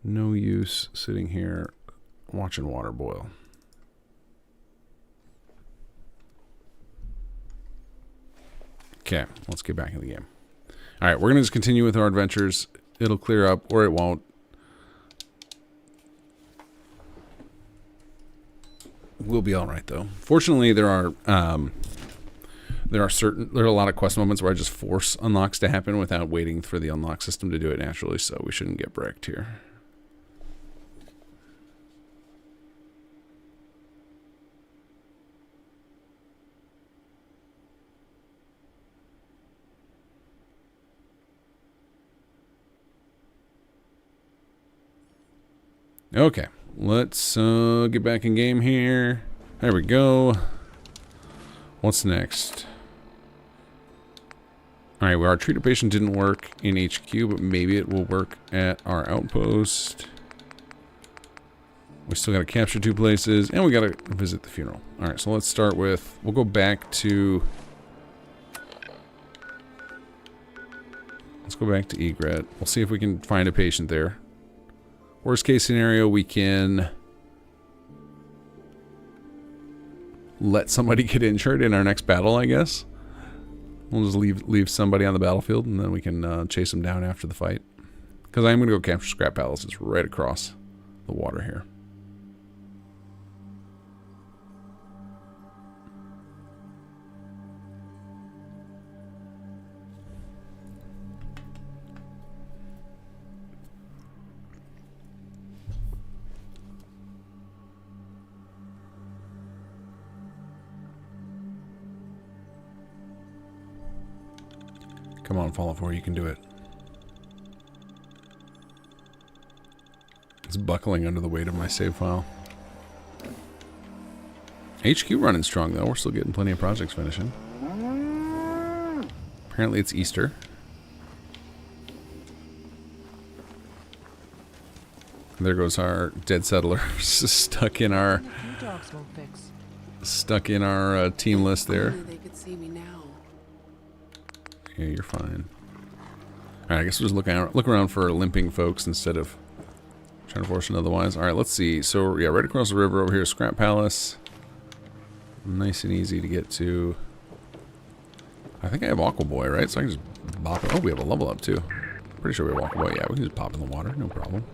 No use sitting here watching water boil. Okay, let's get back in the game. All right, we're going to just continue with our adventures. It'll clear up or it won't. We'll be all right though. Fortunately, there are a lot of quest moments where I just force unlocks to happen without waiting for the unlock system to do it naturally, so we shouldn't get bricked here. Okay, let's get back in game here. There we go. What's next? Alright, well, our treated patient didn't work in HQ, but maybe it will work at our outpost. We still got to capture 2 places, and we got to visit the funeral. Alright, so let's start with, we'll go back to, let's go back to Egret. We'll see if we can find a patient there. Worst case scenario, we can let somebody get injured in our next battle, I guess. We'll just leave somebody on the battlefield, and then we can chase them down after the fight. Because I'm going to go capture Scrap Palace. It's right across the water here. Come on, Fallout 4, you can do it. It's buckling under the weight of my save file. HQ running strong, though. We're still getting plenty of projects finishing. Apparently it's Easter. There goes our dead settler stuck in our team list there. They could see me now. Yeah, you're fine. Alright, I guess we'll just look around for limping folks instead of trying to force another otherwise. Alright, let's see. So, yeah, right across the river over here, Scrap Palace. Nice and easy to get to. I think I have Aqua Boy, right? So I can just bop it. Oh, we have a level up, too. Pretty sure we have Aqua Boy. Yeah, we can just pop in the water. No problem.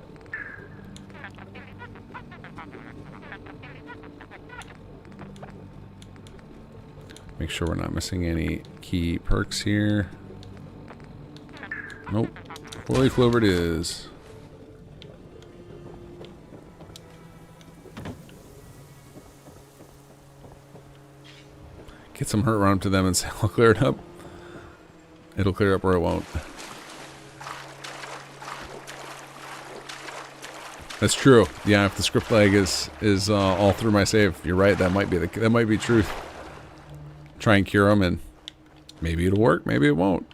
Make sure we're not missing any key perks here. Nope. 4-leaf clover it is. Get some hurt run up to them and say, I'll clear it up. It'll clear up or it won't. That's true. Yeah, if the script lag is all through my save, you're right. That might be truth. Try and cure them, and maybe it'll work. Maybe it won't.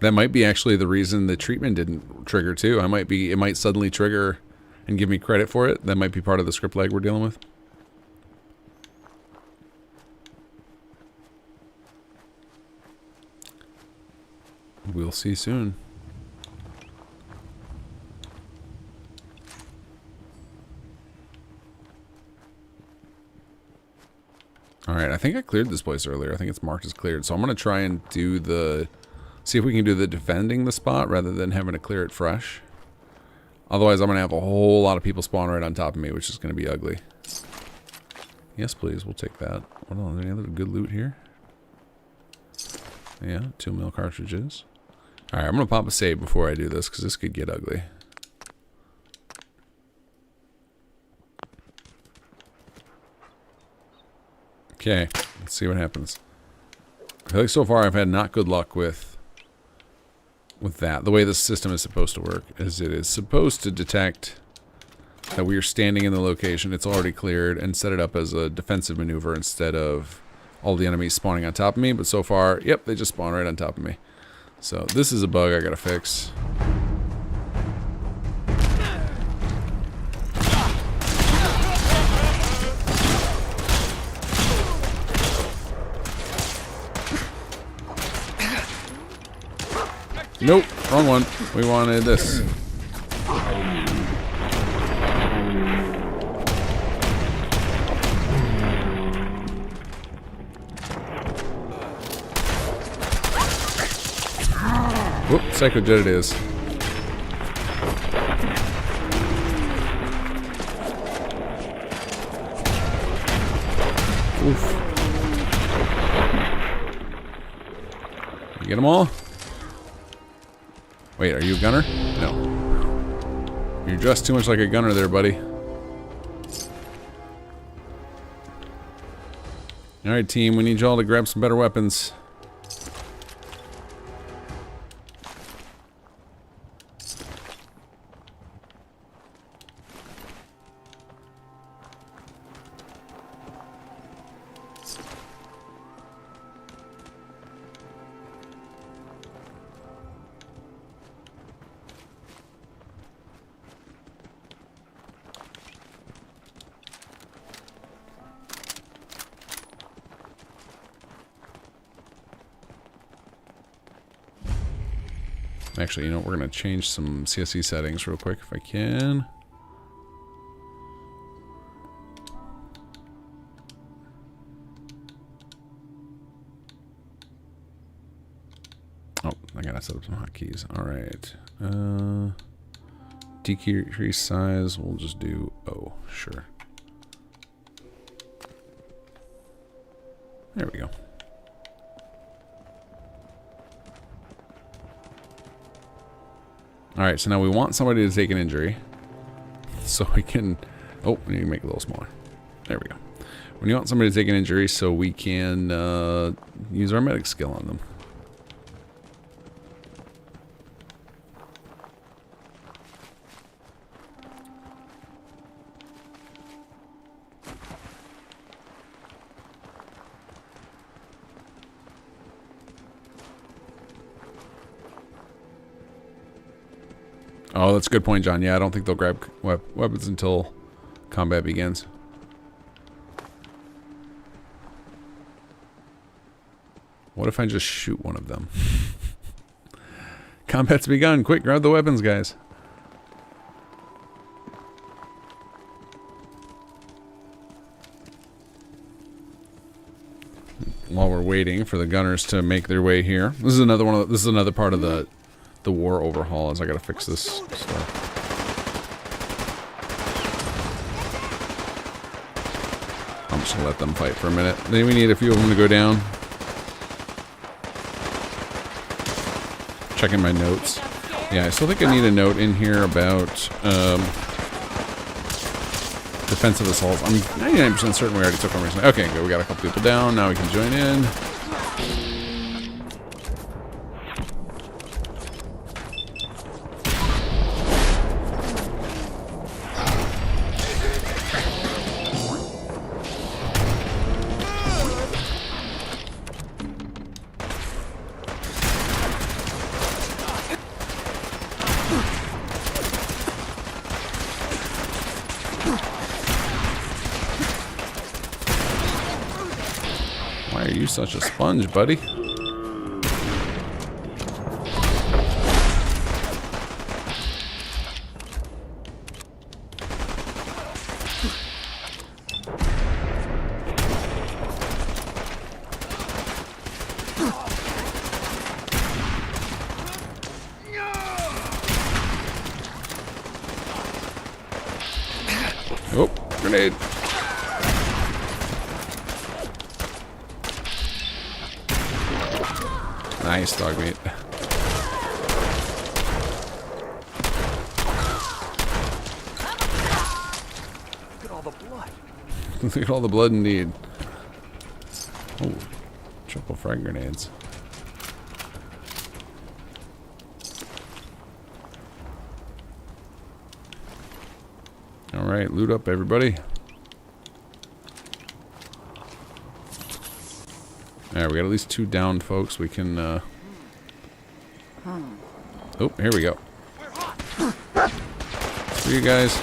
That might be actually the reason the treatment didn't trigger too. It might suddenly trigger and give me credit for it. That might be part of the script lag we're dealing with. We'll see soon. Alright, I think I cleared this place earlier. I think it's marked as cleared. So I'm going to try and do see if we can do the defending the spot rather than having to clear it fresh. Otherwise, I'm going to have a whole lot of people spawn right on top of me, which is going to be ugly. Yes, please. We'll take that. What else? Any other good loot here? Yeah, 2 mil cartridges. Alright, I'm going to pop a save before I do this, because this could get ugly. Okay, let's see what happens. I feel like so far I've had not good luck with that. The way this system is supposed to work is it is supposed to detect that we are standing in the location it's already cleared and set it up as a defensive maneuver instead of all the enemies spawning on top of me. But so far, yep, they just spawn right on top of me. So this is a bug I gotta fix. Nope, wrong one. We wanted this. Whoop, Psycho Jet it is. Oof. You get them all? Wait, are you a gunner? No. You're dressed too much like a gunner there, buddy. Alright, team, we need y'all to grab some better weapons. Actually, you know, we're going to change some CSE settings real quick if I can. gotta set up some hotkeys. Alright. Decrease size, we'll just do O, sure. There we go. Alright, so now we want somebody to take an injury. So we can... Oh, we need to make it a little smaller. There we go. We want somebody to take an injury so we can use our medic skill on them. Oh, that's a good point, John. Yeah, I don't think they'll grab weapons until combat begins. What if I just shoot one of them? Combat's begun. Quick, grab the weapons, guys. While we're waiting for the gunners to make their way here, this is another one. This is another part of the war overhaul. Is I gotta fix this stuff. I'm just gonna let them fight for a minute. Then we need a few of them to go down. Checking my notes. Yeah, I still think I need a note in here about defensive assault. I'm 99% certain we already took one recently. Okay, good. We got a couple people down. Now we can join in. Why are you such a sponge, buddy? Oh, grenade. Nice, dog meat. Look at all the blood. Look at all the blood indeed. Oh, triple frag grenades. Alright, loot up everybody. Alright, we got at least 2 downed folks. We can, Oh, here we go. For you guys.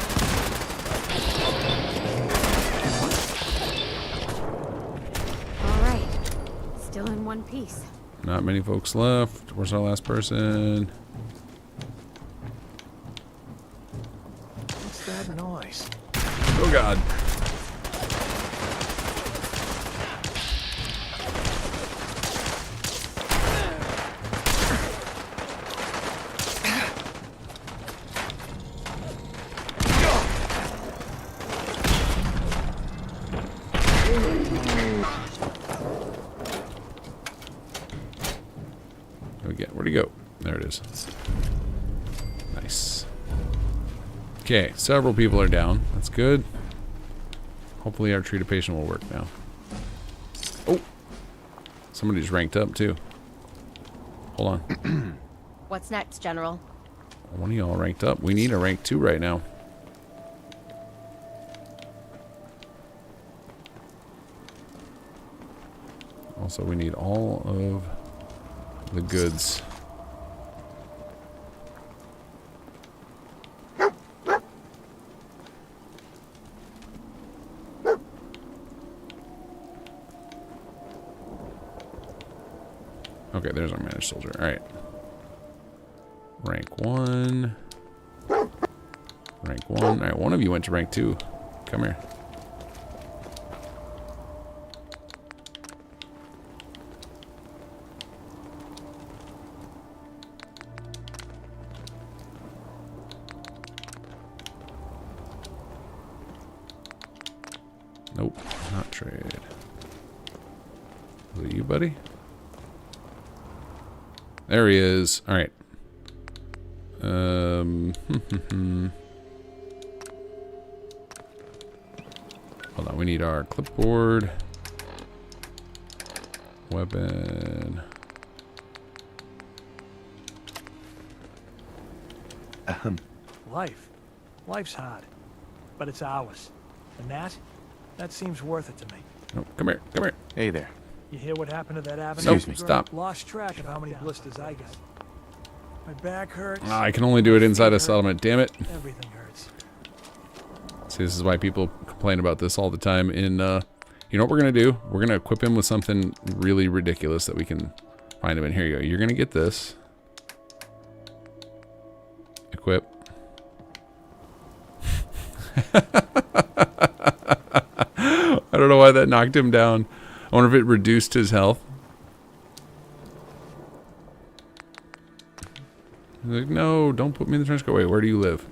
Alright. Still in one piece. Not many folks left. Where's our last person? What's that noise? Oh, God. Where'd he go? There it is. Nice. Okay, several people are down. That's good. Hopefully our treat a patient will work now. Oh! Somebody's ranked up too. Hold on. What's next, General? One of y'all ranked up. We need a rank 2 right now. Also, we need all of the goods. Okay, there's our managed soldier. Alright. Rank 1. Rank 1. Alright, one of you went to rank 2. Come here. Not trade. Is it you, buddy? There he is. All right. Hold on. We need our clipboard. Weapon. Life's hard, but it's ours. And that seems worth it to me. Oh, come here, come here. Hey there. You hear what happened to that avenue? Excuse me. Stop. Lost track of how many blisters I got. My back hurts. I can only do it inside a settlement. Damn it. Everything hurts. See, this is why people complain about this all the time. You know what we're gonna do? We're gonna equip him with something really ridiculous that we can find him in. Here you go. You're gonna get this. Equip. I don't know why that knocked him down. I wonder if it reduced his health. He's like, no, don't put me in the trench coat. Wait, where do you live?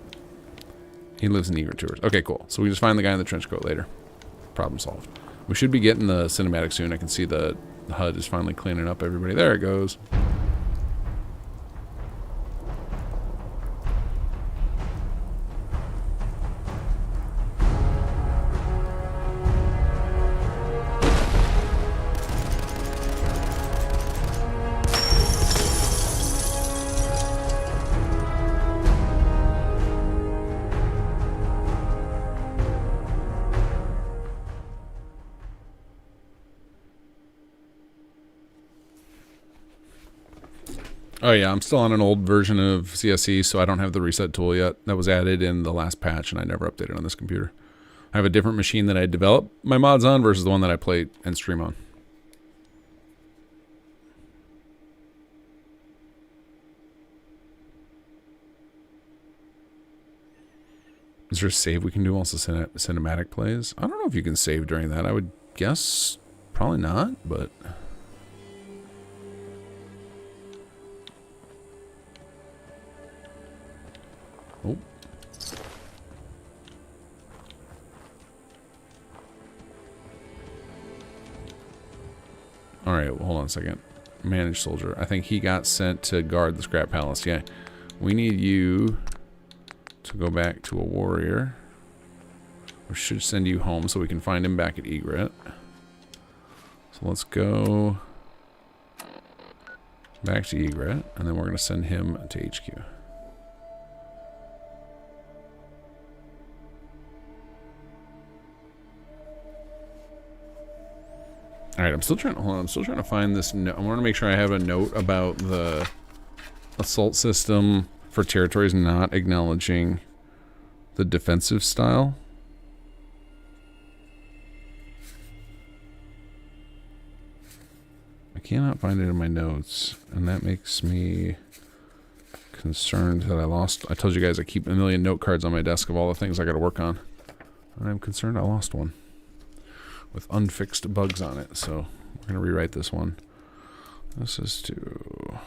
He lives in Eager Tours. Okay, cool. So we just find the guy in the trench coat later. Problem solved. We should be getting the cinematic soon. I can see the HUD is finally cleaning up everybody. There it goes. Oh yeah, I'm still on an old version of CSE, so I don't have the reset tool yet. That was added in the last patch, and I never updated on this computer. I have a different machine that I develop my mods on versus the one that I play and stream on. Is there a save we can do also cinematic plays? I don't know if you can save during that. I would guess probably not, but... Oh. Alright, well, hold on a second. Manage soldier. I think he got sent to guard the scrap palace. Yeah. We need you to go back to a warrior. We should send you home so we can find him back at Egret. So let's go back to Egret, and then we're going to send him to HQ. Alright, I'm still trying to find this note. I want to make sure I have a note about the assault system for territories not acknowledging the defensive style. I cannot find it in my notes, and that makes me concerned that I lost. I told you guys I keep a million note cards on my desk of all the things I got to work on. And I'm concerned I lost one with unfixed bugs on it, so we're going to rewrite this one. This is to...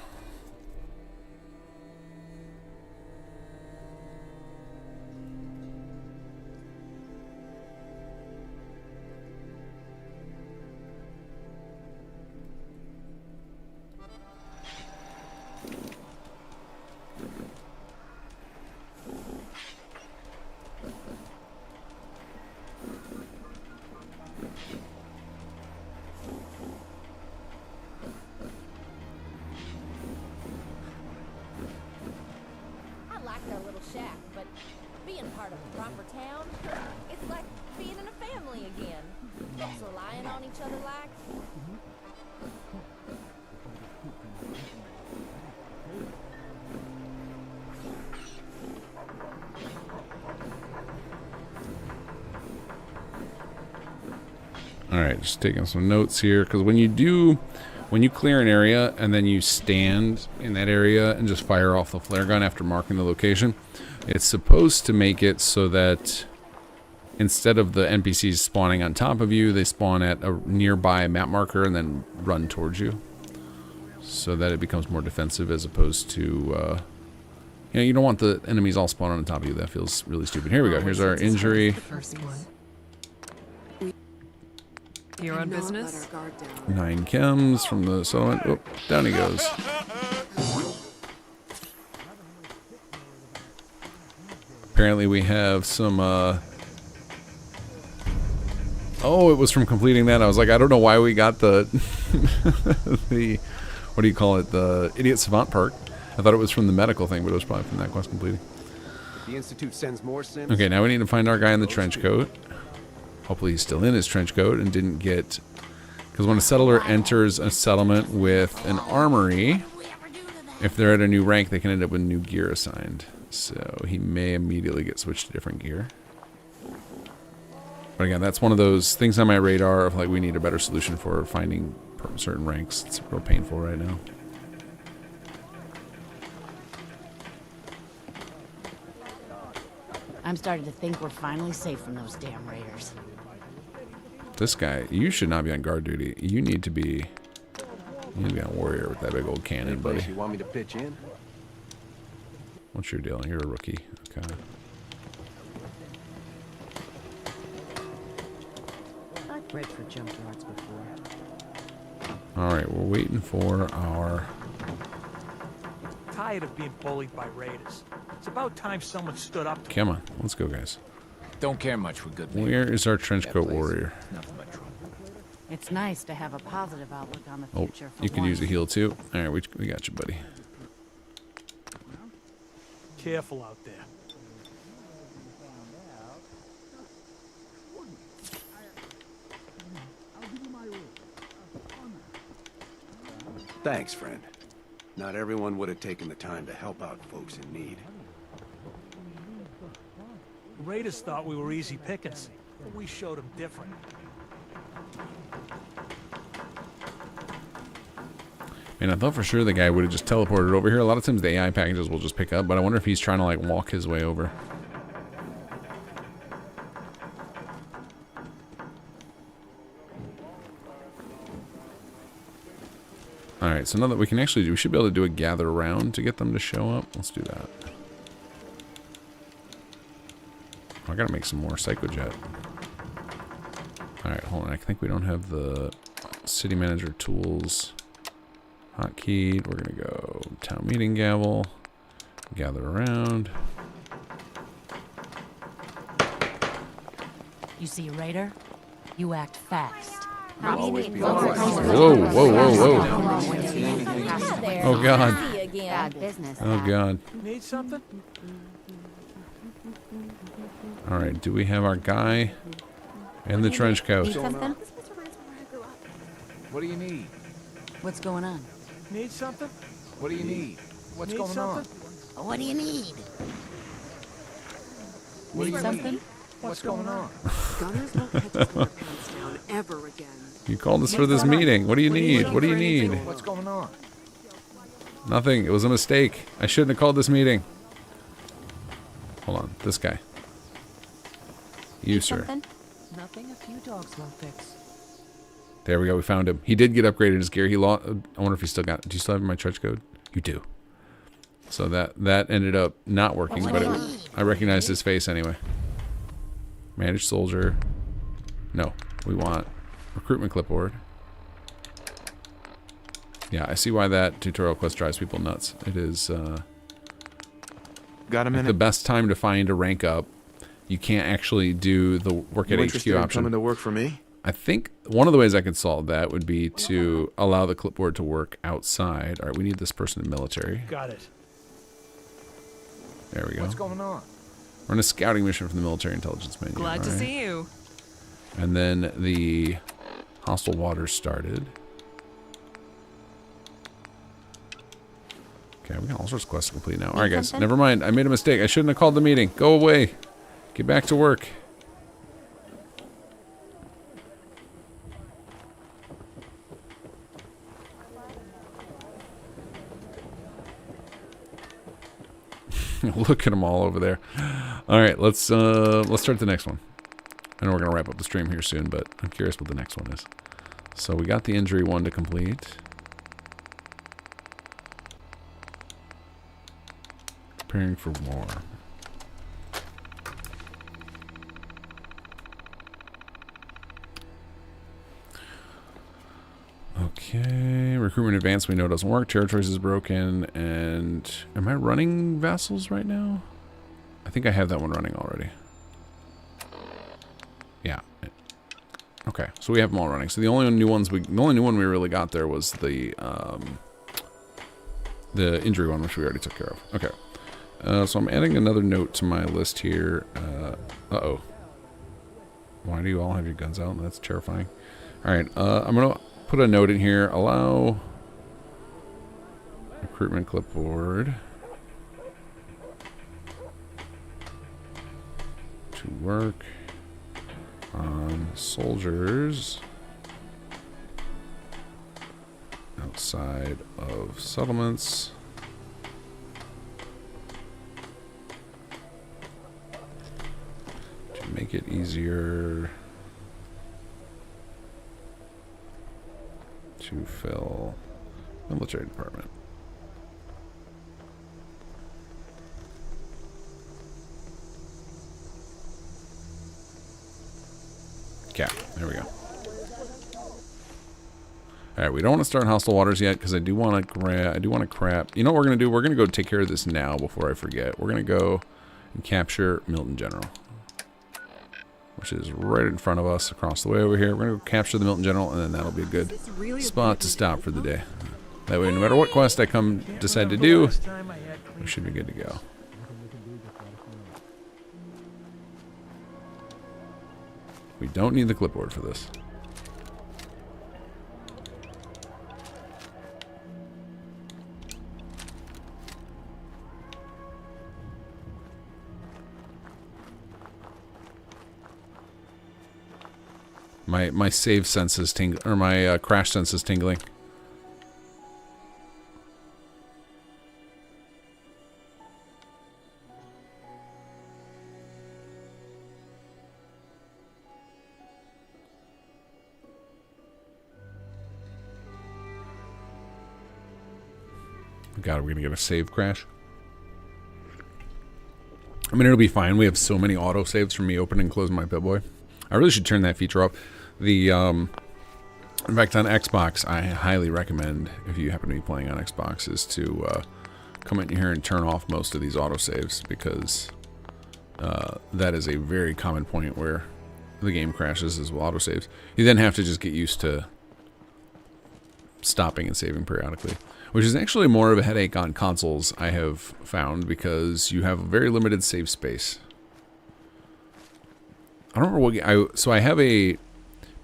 Alright, just taking some notes here, because when you clear an area and then you stand in that area and just fire off the flare gun after marking the location, it's supposed to make it so that instead of the NPCs spawning on top of you, they spawn at a nearby map marker and then run towards you, so that it becomes more defensive as opposed to, you know, you don't want the enemies all spawning on top of you. That feels really stupid. Here we go. Here's our injury. Here on business? 9 chems from the settlement. Oh, down he goes. Apparently we have some, oh, it was from completing that. I was like, I don't know why we got the, the, what do you call it? The Idiot Savant perk. I thought it was from the medical thing, but it was probably from that quest completing. The Institute sends more Sims. Okay, now we need to find our guy in the trench coat. Hopefully he's still in his trench coat and didn't get... Because when a settler enters a settlement with an armory, if they're at a new rank, they can end up with new gear assigned. So he may immediately get switched to different gear. But again, that's one of those things on my radar of like we need a better solution for finding certain ranks. It's real painful right now. I'm starting to think we're finally safe from those damn raiders. This guy, you should not be on guard duty. You need to be on warrior with that big old cannon, buddy. You want me to pitch in? What's your deal? You're a rookie. Okay. I've read for junkyards before. Alright, we're waiting for our... Tired of being bullied by raiders. It's about time someone stood up. Come on, let's go, guys. Don't care much for good men. Where is our trench coat warrior? Nothing but trouble. It's nice to have a positive outlook on the Oh, future. you can use a heal too. Alright, we got you, buddy. Careful out there. Thanks, friend. Not everyone would have taken the time to help out folks in need. Raiders thought we were easy pickings, but we showed them different. Man, I thought for sure the guy would have just teleported over here. A lot of times the AI packages will just pick up, but I wonder if he's trying to like walk his way over. Alright, so now that we can actually do, we should be able to do a gather around to get them to show up. Let's do that. Oh, I gotta make some more Psychojet. Alright, hold on. I think we don't have the city manager tools hotkeyed. We're gonna go town meeting gavel, gather around. You see a raider? You act fast. Whoa, whoa, whoa, whoa. Oh god. Bad business. Oh god. Need something? Alright, do we have our guy in the trench coat? Need something? What do you need? What's going on? Need something? What do you need? What's Need going something? What do you need? What do Need you something? need? What's going on? Gunners won't catch us with our pants down ever again. You called us for this meeting. What do you need? What do you need? What's going on? Nothing. It was a mistake. I shouldn't have called this meeting. Hold on. This guy. You, sir. Nothing a few dogs won't fix. There we go. We found him. He did get upgraded his gear. He lost. I wonder if he still got. Do you still have my trench code? You do. So that ended up not working, but I recognized his face anyway. Managed soldier. No, we want recruitment clipboard. Yeah, I see why that tutorial quest drives people nuts. It is Got a minute? the best time to find a rank up. You can't actually do the work at HQ in option. coming to work for me? I think one of the ways I could solve that would be to allow the clipboard to work outside. All right, we need this person in military. Got it. There we go. What's going on? We're on a scouting mission from the military intelligence menu. Glad to all right? see you. And then the hostile waters started. Okay, we got all sorts of quests to complete now. All right, guys, never mind. I made a mistake. I shouldn't have called the meeting. Go away. Get back to work. Look at them all over there. All right, let's start the next one. I know we're gonna wrap up the stream here soon, but I'm curious what the next one is. So we got the injury one to complete. Preparing for war. Okay, recruitment advance we know doesn't work. Territories is broken, and am I running vassals right now? I think I have that one running already. Yeah. Okay, so we have them all running. So the only new one we really got there was the injury one, which we already took care of. Okay, so I'm adding another note to my list here. Uh-oh. Why do you all have your guns out? That's terrifying. All right, I'm gonna put a note in here. Allow recruitment clipboard to work on soldiers outside of settlements to make it easier to fill military department. Okay, there we go. All right, we don't want to start hostile waters yet because I do want to crap. You know what we're gonna do? We're gonna go take care of this now before I forget. We're gonna go and capture Milton General, which is right in front of us across the way over here. We're gonna go capture the Milton General, and then that'll be a good spot to stop for the day. That way, no matter what quest I decide to do, we should be good to go. We don't need the clipboard for this. My save sense is tingling, or my crash sense is tingling. God, we're gonna get a save crash. I mean, it'll be fine. We have so many auto saves from me opening and closing my Pip-Boy. I really should turn that feature up. In fact, on Xbox, I highly recommend, if you happen to be playing on Xbox, is to come in here and turn off most of these autosaves, because that is a very common point where the game crashes as well, autosaves. You then have to just get used to stopping and saving periodically, which is actually more of a headache on consoles, I have found, because you have very limited save space. I don't remember what so I have a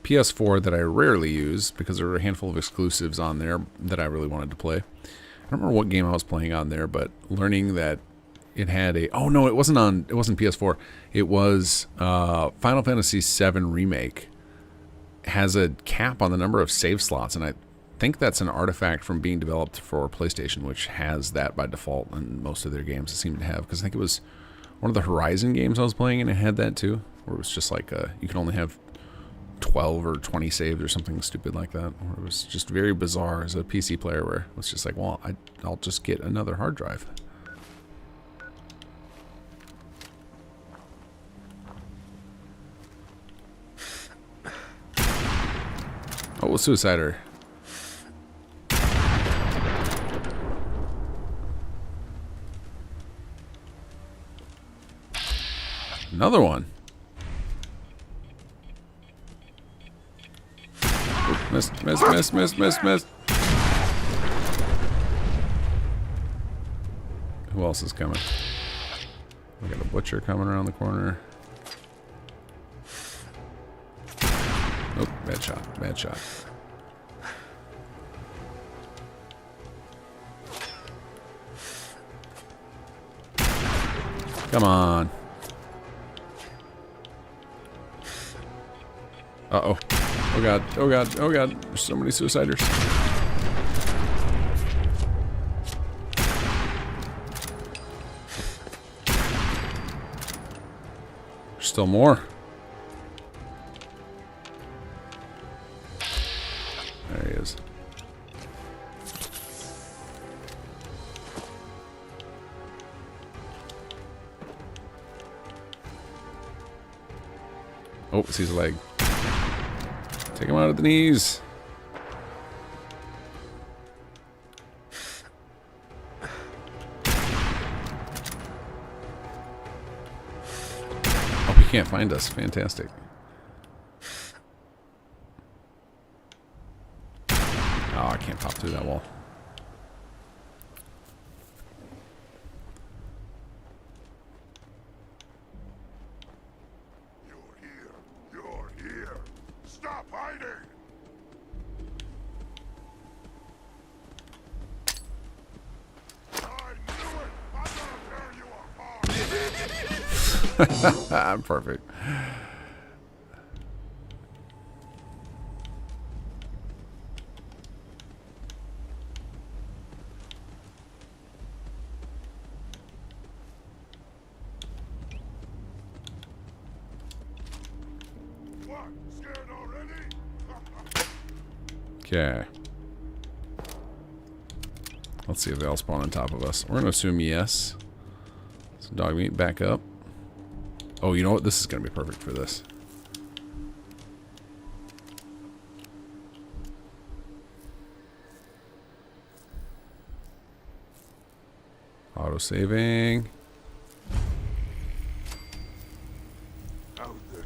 PS4 that I rarely use because there are a handful of exclusives on there that I really wanted to play. I don't remember what game I was playing on there, but learning that it had a it wasn't PS4. It was Final Fantasy VII Remake has a cap on the number of save slots, and I think that's an artifact from being developed for PlayStation, which has that by default in most of their games. It seemed to have, because I think it was one of the Horizon games I was playing, and it had that too, where it was just like you can only have 12 or 20 saves or something stupid like that. Where it was just very bizarre as a PC player, where it was just like, well, I'll just get another hard drive. Oh, Suicider. Another one. Oh, miss. Who else is coming? We got a butcher coming around the corner. Oh, bad shot. Come on. Uh-oh. Oh god. There's so many suiciders. There's still more. There he is. Oh, sees a leg. Take him out at the knees. can't find us. Fantastic. Oh, I can't pop through that wall. You're here. Stop hiding. I'm perfect. What? Scared already? Okay. Let's see if they'll spawn on top of us. We're going to assume yes. So dog meat, back up. Oh, you know what? This is going to be perfect for this. Auto-saving. Out there.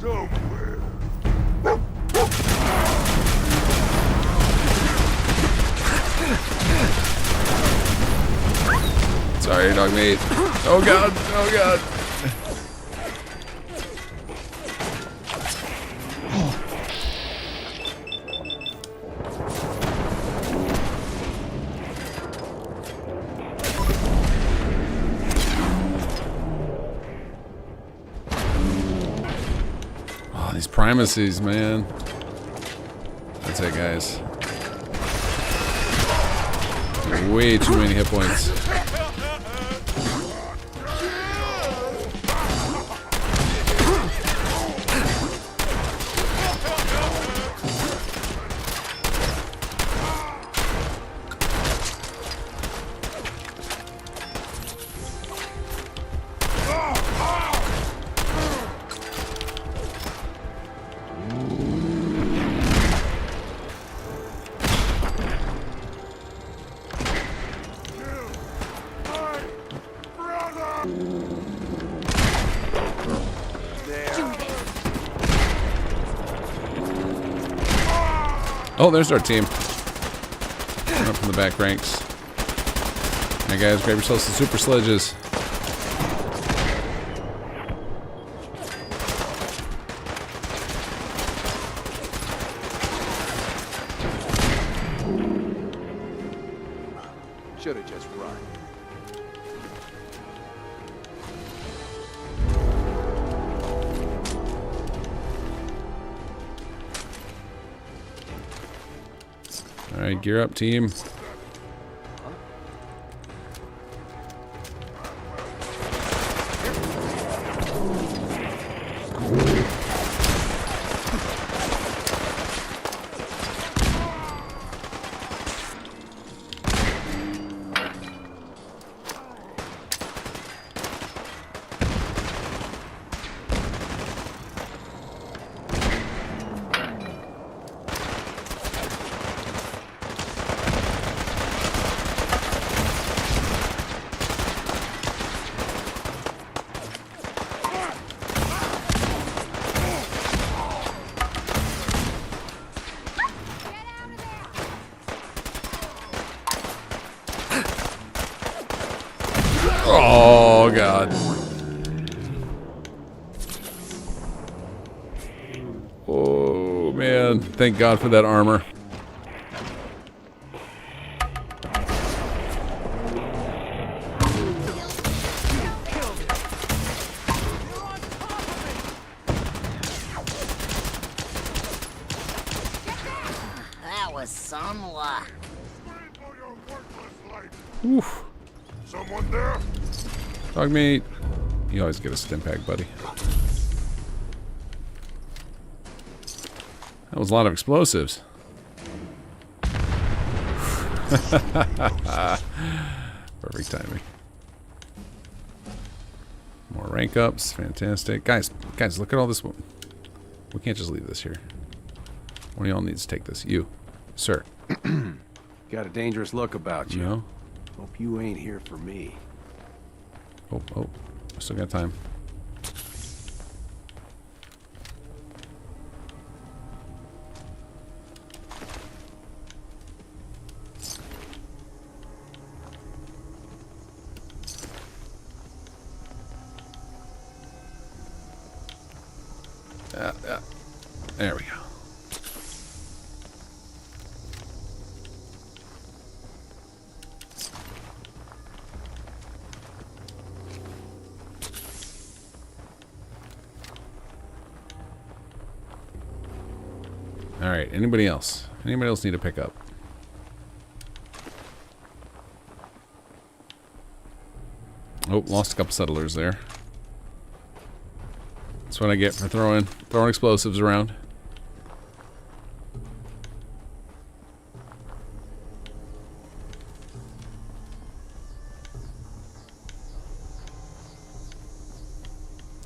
Somewhere. Sorry, dog meat. Oh god, oh god. Oh, these primacies, man. That's it, guys. Way too many hit points. Oh, there's our team. Coming up from the back ranks. Alright guys, grab yourselves some super sledges. Should have just run. Alright, gear up, team. Oh god. Oh man, thank God for that armor. That was some luck. Oof. Someone there? Dog meat. You always get a stim pack, buddy. That was a lot of explosives. Perfect timing. More rank ups. Fantastic. Guys, look at all this. We can't just leave this here. One of y'all needs to take this. You, sir. Got a dangerous look about you. No? Hope you ain't here for me. Oh, I still got time. There we go. Alright, anybody else? Anybody else need to pick up? Oh, lost a couple settlers there. That's what I get for throwing explosives around.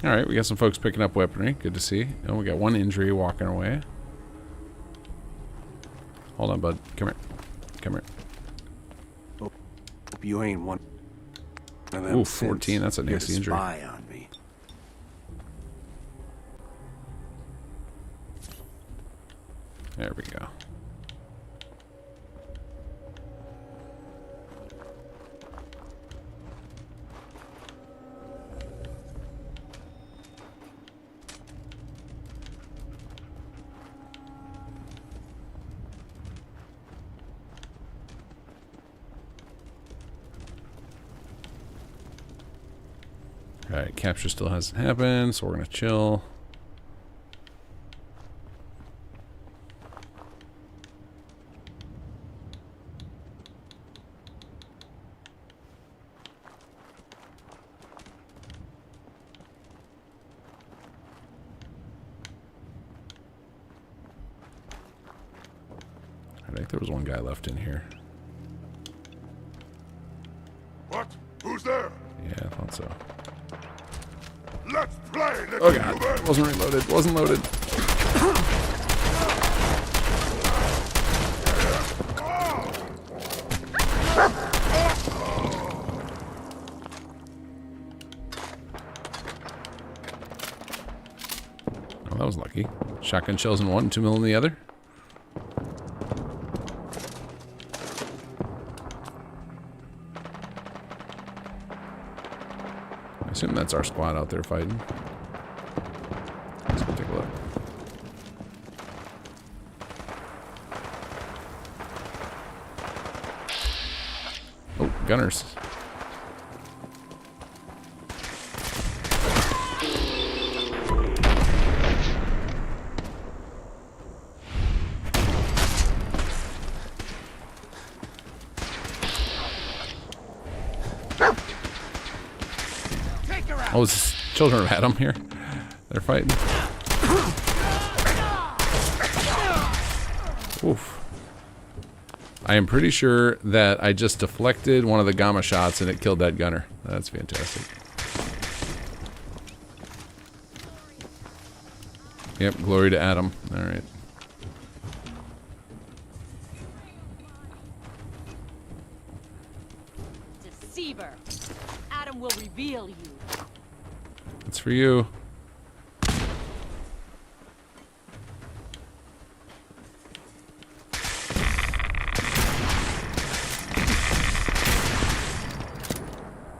Alright, we got some folks picking up weaponry. Good to see. And we got one injury walking away. Hold on, bud. Come here. Come here. Hope you ain't one of them. Ooh, 14. That's a nasty injury. Spy on me. There we go. Alright, capture still hasn't happened, so we're gonna chill. I think there was one guy left in here. What? Who's there? Yeah, I thought so. Let's play, little Oh god, human. wasn't reloaded, wasn't loaded. Oh, that was lucky. Shotgun shells in one, 2 mil in the other. I assume that's our squad out there fighting. Let's go take a look. Oh, gunners. Oh, it's children of Adam here. They're fighting. Oof. I am pretty sure that I just deflected one of the gamma shots and it killed that gunner. That's fantastic. Yep, glory to Adam. Alright. Deceiver. Adam will reveal you. It's for you.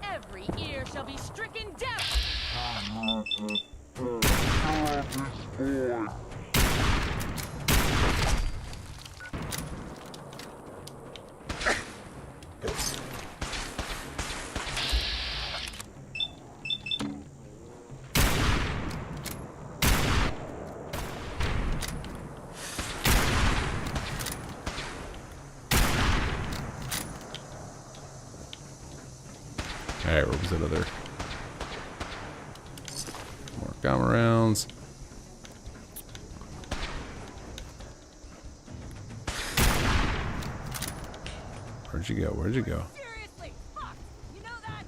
Every ear shall be stricken deaf. Alright, where was that other? More gamma rounds. Where'd you go? Where'd you go? Seriously, fuck. You know that?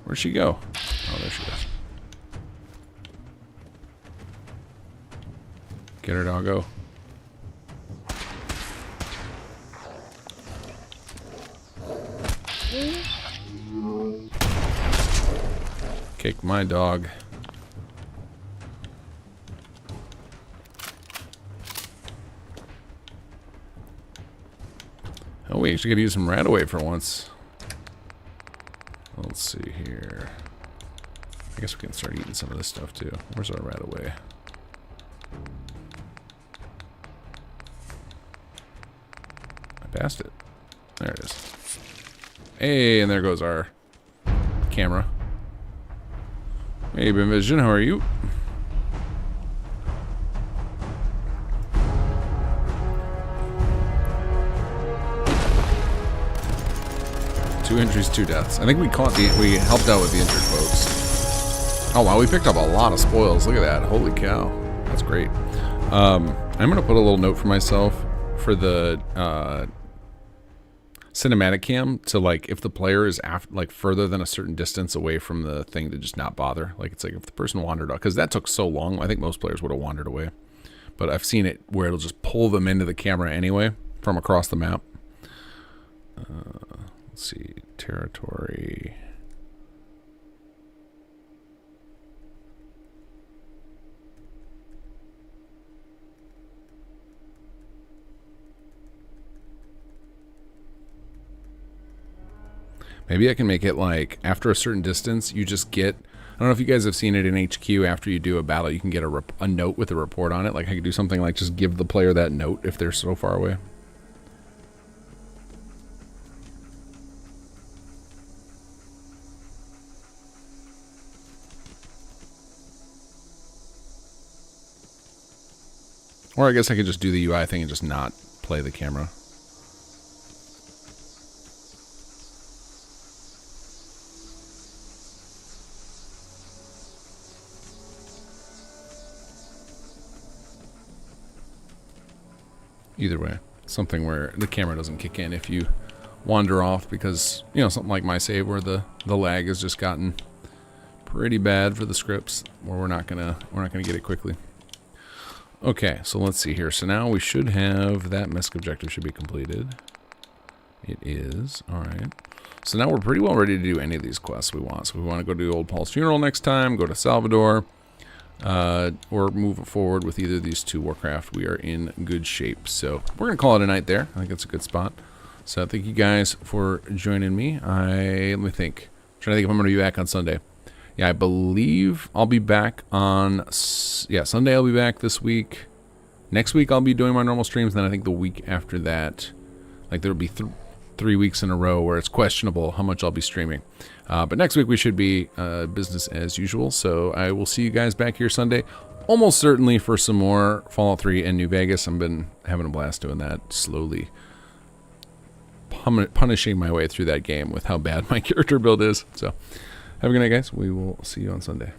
Where'd she go? Oh, there she goes. Get her, doggo. Kick my dog. Oh, we actually gotta use some rat away for once. Let's see here. I guess we can start eating some of this stuff too. Where's our right away? I passed it. There it is. Hey, and there goes our camera. Hey, Ben Vision, how are you? Two injuries, 2 deaths. I think we helped out with the injured folks. Oh wow, we picked up a lot of spoils. Look at that. Holy cow. That's great. I'm gonna put a little note for myself for the cinematic cam to, like, if the player is like further than a certain distance away from the thing, to just not bother. Like, it's like if the person wandered off, because that took so long. I think most players would have wandered away, but I've seen it where it'll just pull them into the camera anyway from across the map. Let's see, territory. Maybe I can make it like after a certain distance, you just get, I don't know if you guys have seen it in HQ, after you do a battle, you can get a note with a report on it. Like I could do something like just give the player that note if they're so far away. Or I guess I could just do the UI thing and just not play the camera. Either way, something where the camera doesn't kick in if you wander off, because, you know, something like my save where the lag has just gotten pretty bad for the scripts, where we're not gonna get it quickly. Okay, so let's see here. So now we should have that misc objective should be completed. It is. All right. So now we're pretty well ready to do any of these quests we want. So we want to go to Old Paul's funeral next time, go to Salvador, or move forward with either of these 2 Warcraft. We are in good shape. So we're going to call it a night there. I think that's a good spot. So thank you guys for joining me. Let me think. I'm trying to think if I'm going to be back on Sunday. Yeah, I believe I'll be back on, Sunday I'll be back this week. Next week I'll be doing my normal streams. Then I think the week after that, like there'll be 3 weeks in a row where it's questionable how much I'll be streaming. But next week we should be business as usual. So I will see you guys back here Sunday, almost certainly for some more Fallout 3 and New Vegas. I've been having a blast doing that, slowly punishing my way through that game with how bad my character build is. So have a good night, guys. We will see you on Sunday.